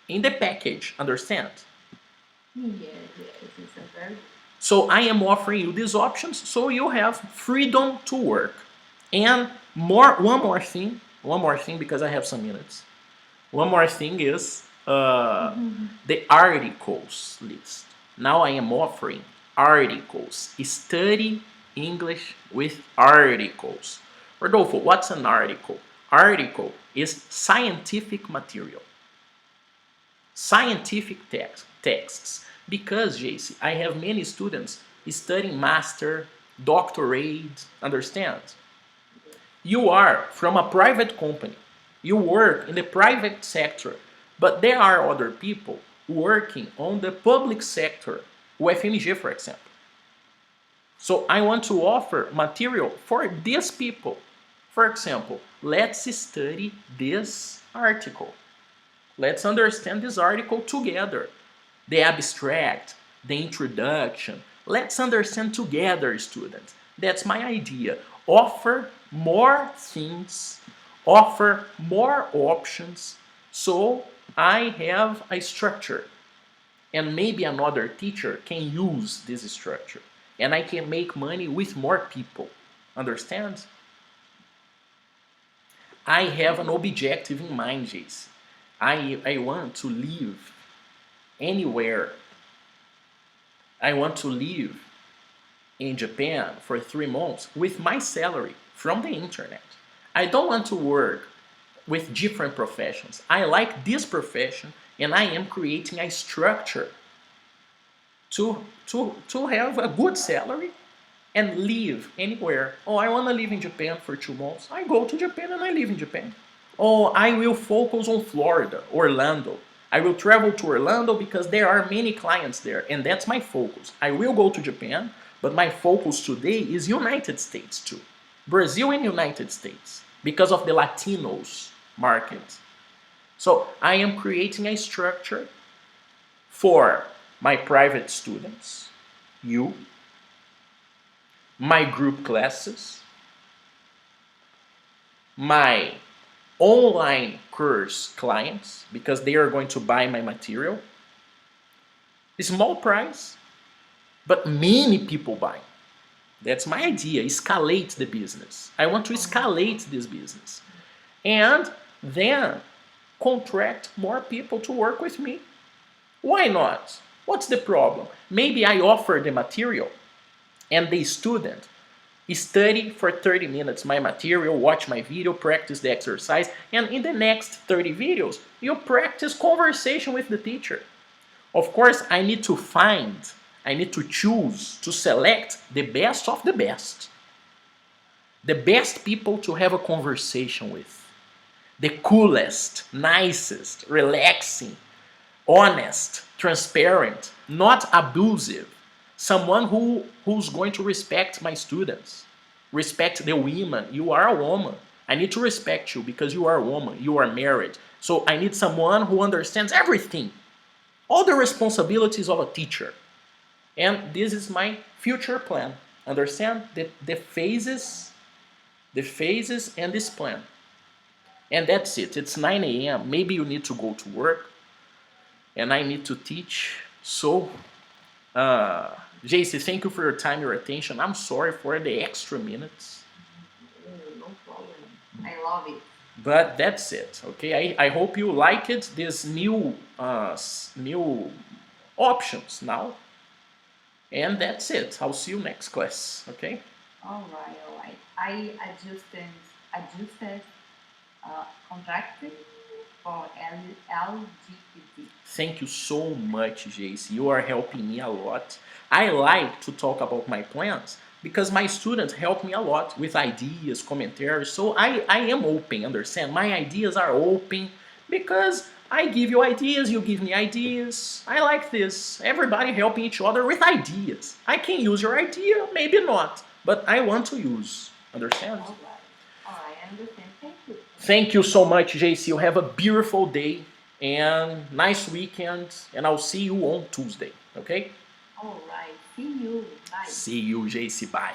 In the package, understand? Yes, it's a very So I am offering you these options so you have freedom to work. And one more thing because I have some minutes. One more thing is the articles list. Now I am offering articles. Study English with articles. Rodolfo, what's an article? Article is scientific material. Scientific texts. Because, Geici, I have many students studying master, doctorate, understand? You are from a private company. You work in the private sector, but there are other people working on the public sector, UFMG, for example. So I want to offer material for these people. For example, let's study this article. Let's understand this article together. The abstract, the introduction. Let's understand together, students. That's my idea. Offer more things, offer more options, so I have a structure. And maybe another teacher can use this structure. And I can make money with more people. Understand? I have an objective in mind, Geici. I want to live anywhere. I want to live in Japan for 3 months with my salary from the internet. I don't want to work with different professions. I like this profession and I am creating a structure to have a good salary and live anywhere. Oh, I want to live in Japan for 2 months. I go to Japan and I live in Japan. Oh, I will focus on Florida, Orlando. I will travel to Orlando because there are many clients there and that's my focus. I will go to Japan, but my focus today is United States too. Brazil and United States because of the Latinos market. So I am creating a structure for my private students, you, my group classes, my online course clients because they are going to buy my material. Small price, but many people buy. That's my idea, escalate the business. I want to escalate this business. And then contract more people to work with me. Why not? What's the problem? Maybe I offer the material and the student study for 30 minutes my material, watch my video, practice the exercise, and in the next 30 videos, you practice conversation with the teacher. Of course, I need to choose, to select the best of the best. The best people to have a conversation with. The coolest, nicest, relaxing, honest, transparent, not abusive. Someone who's going to respect my students. Respect the women. You are a woman. I need to respect you because you are a woman. You are married. So I need someone who understands everything. All the responsibilities of a teacher. And this is my future plan. Understand? The phases and this plan. And that's it. It's 9 a.m. Maybe you need to go to work. And I need to teach. So, JC, thank you for your time, your attention. I'm sorry for the extra minutes. No problem. I love it. But that's it, okay? I hope you like it, these new options now. And that's it. I'll see you next class, okay? All right. I adjusted contracted for LGBT. Thank you so much, JC. You are helping me a lot. I like to talk about my plans because my students help me a lot with ideas, commentaries. So I am open, understand? My ideas are open because I give you ideas, you give me ideas. I like this. Everybody helping each other with ideas. I can use your idea, maybe not, but I want to use. Understand? All right, I understand. Thank you. Thank you so much, JC. You have a beautiful day and nice weekend, and I'll see you on Tuesday, okay? All right. See you. Bye. See you, JC. Bye.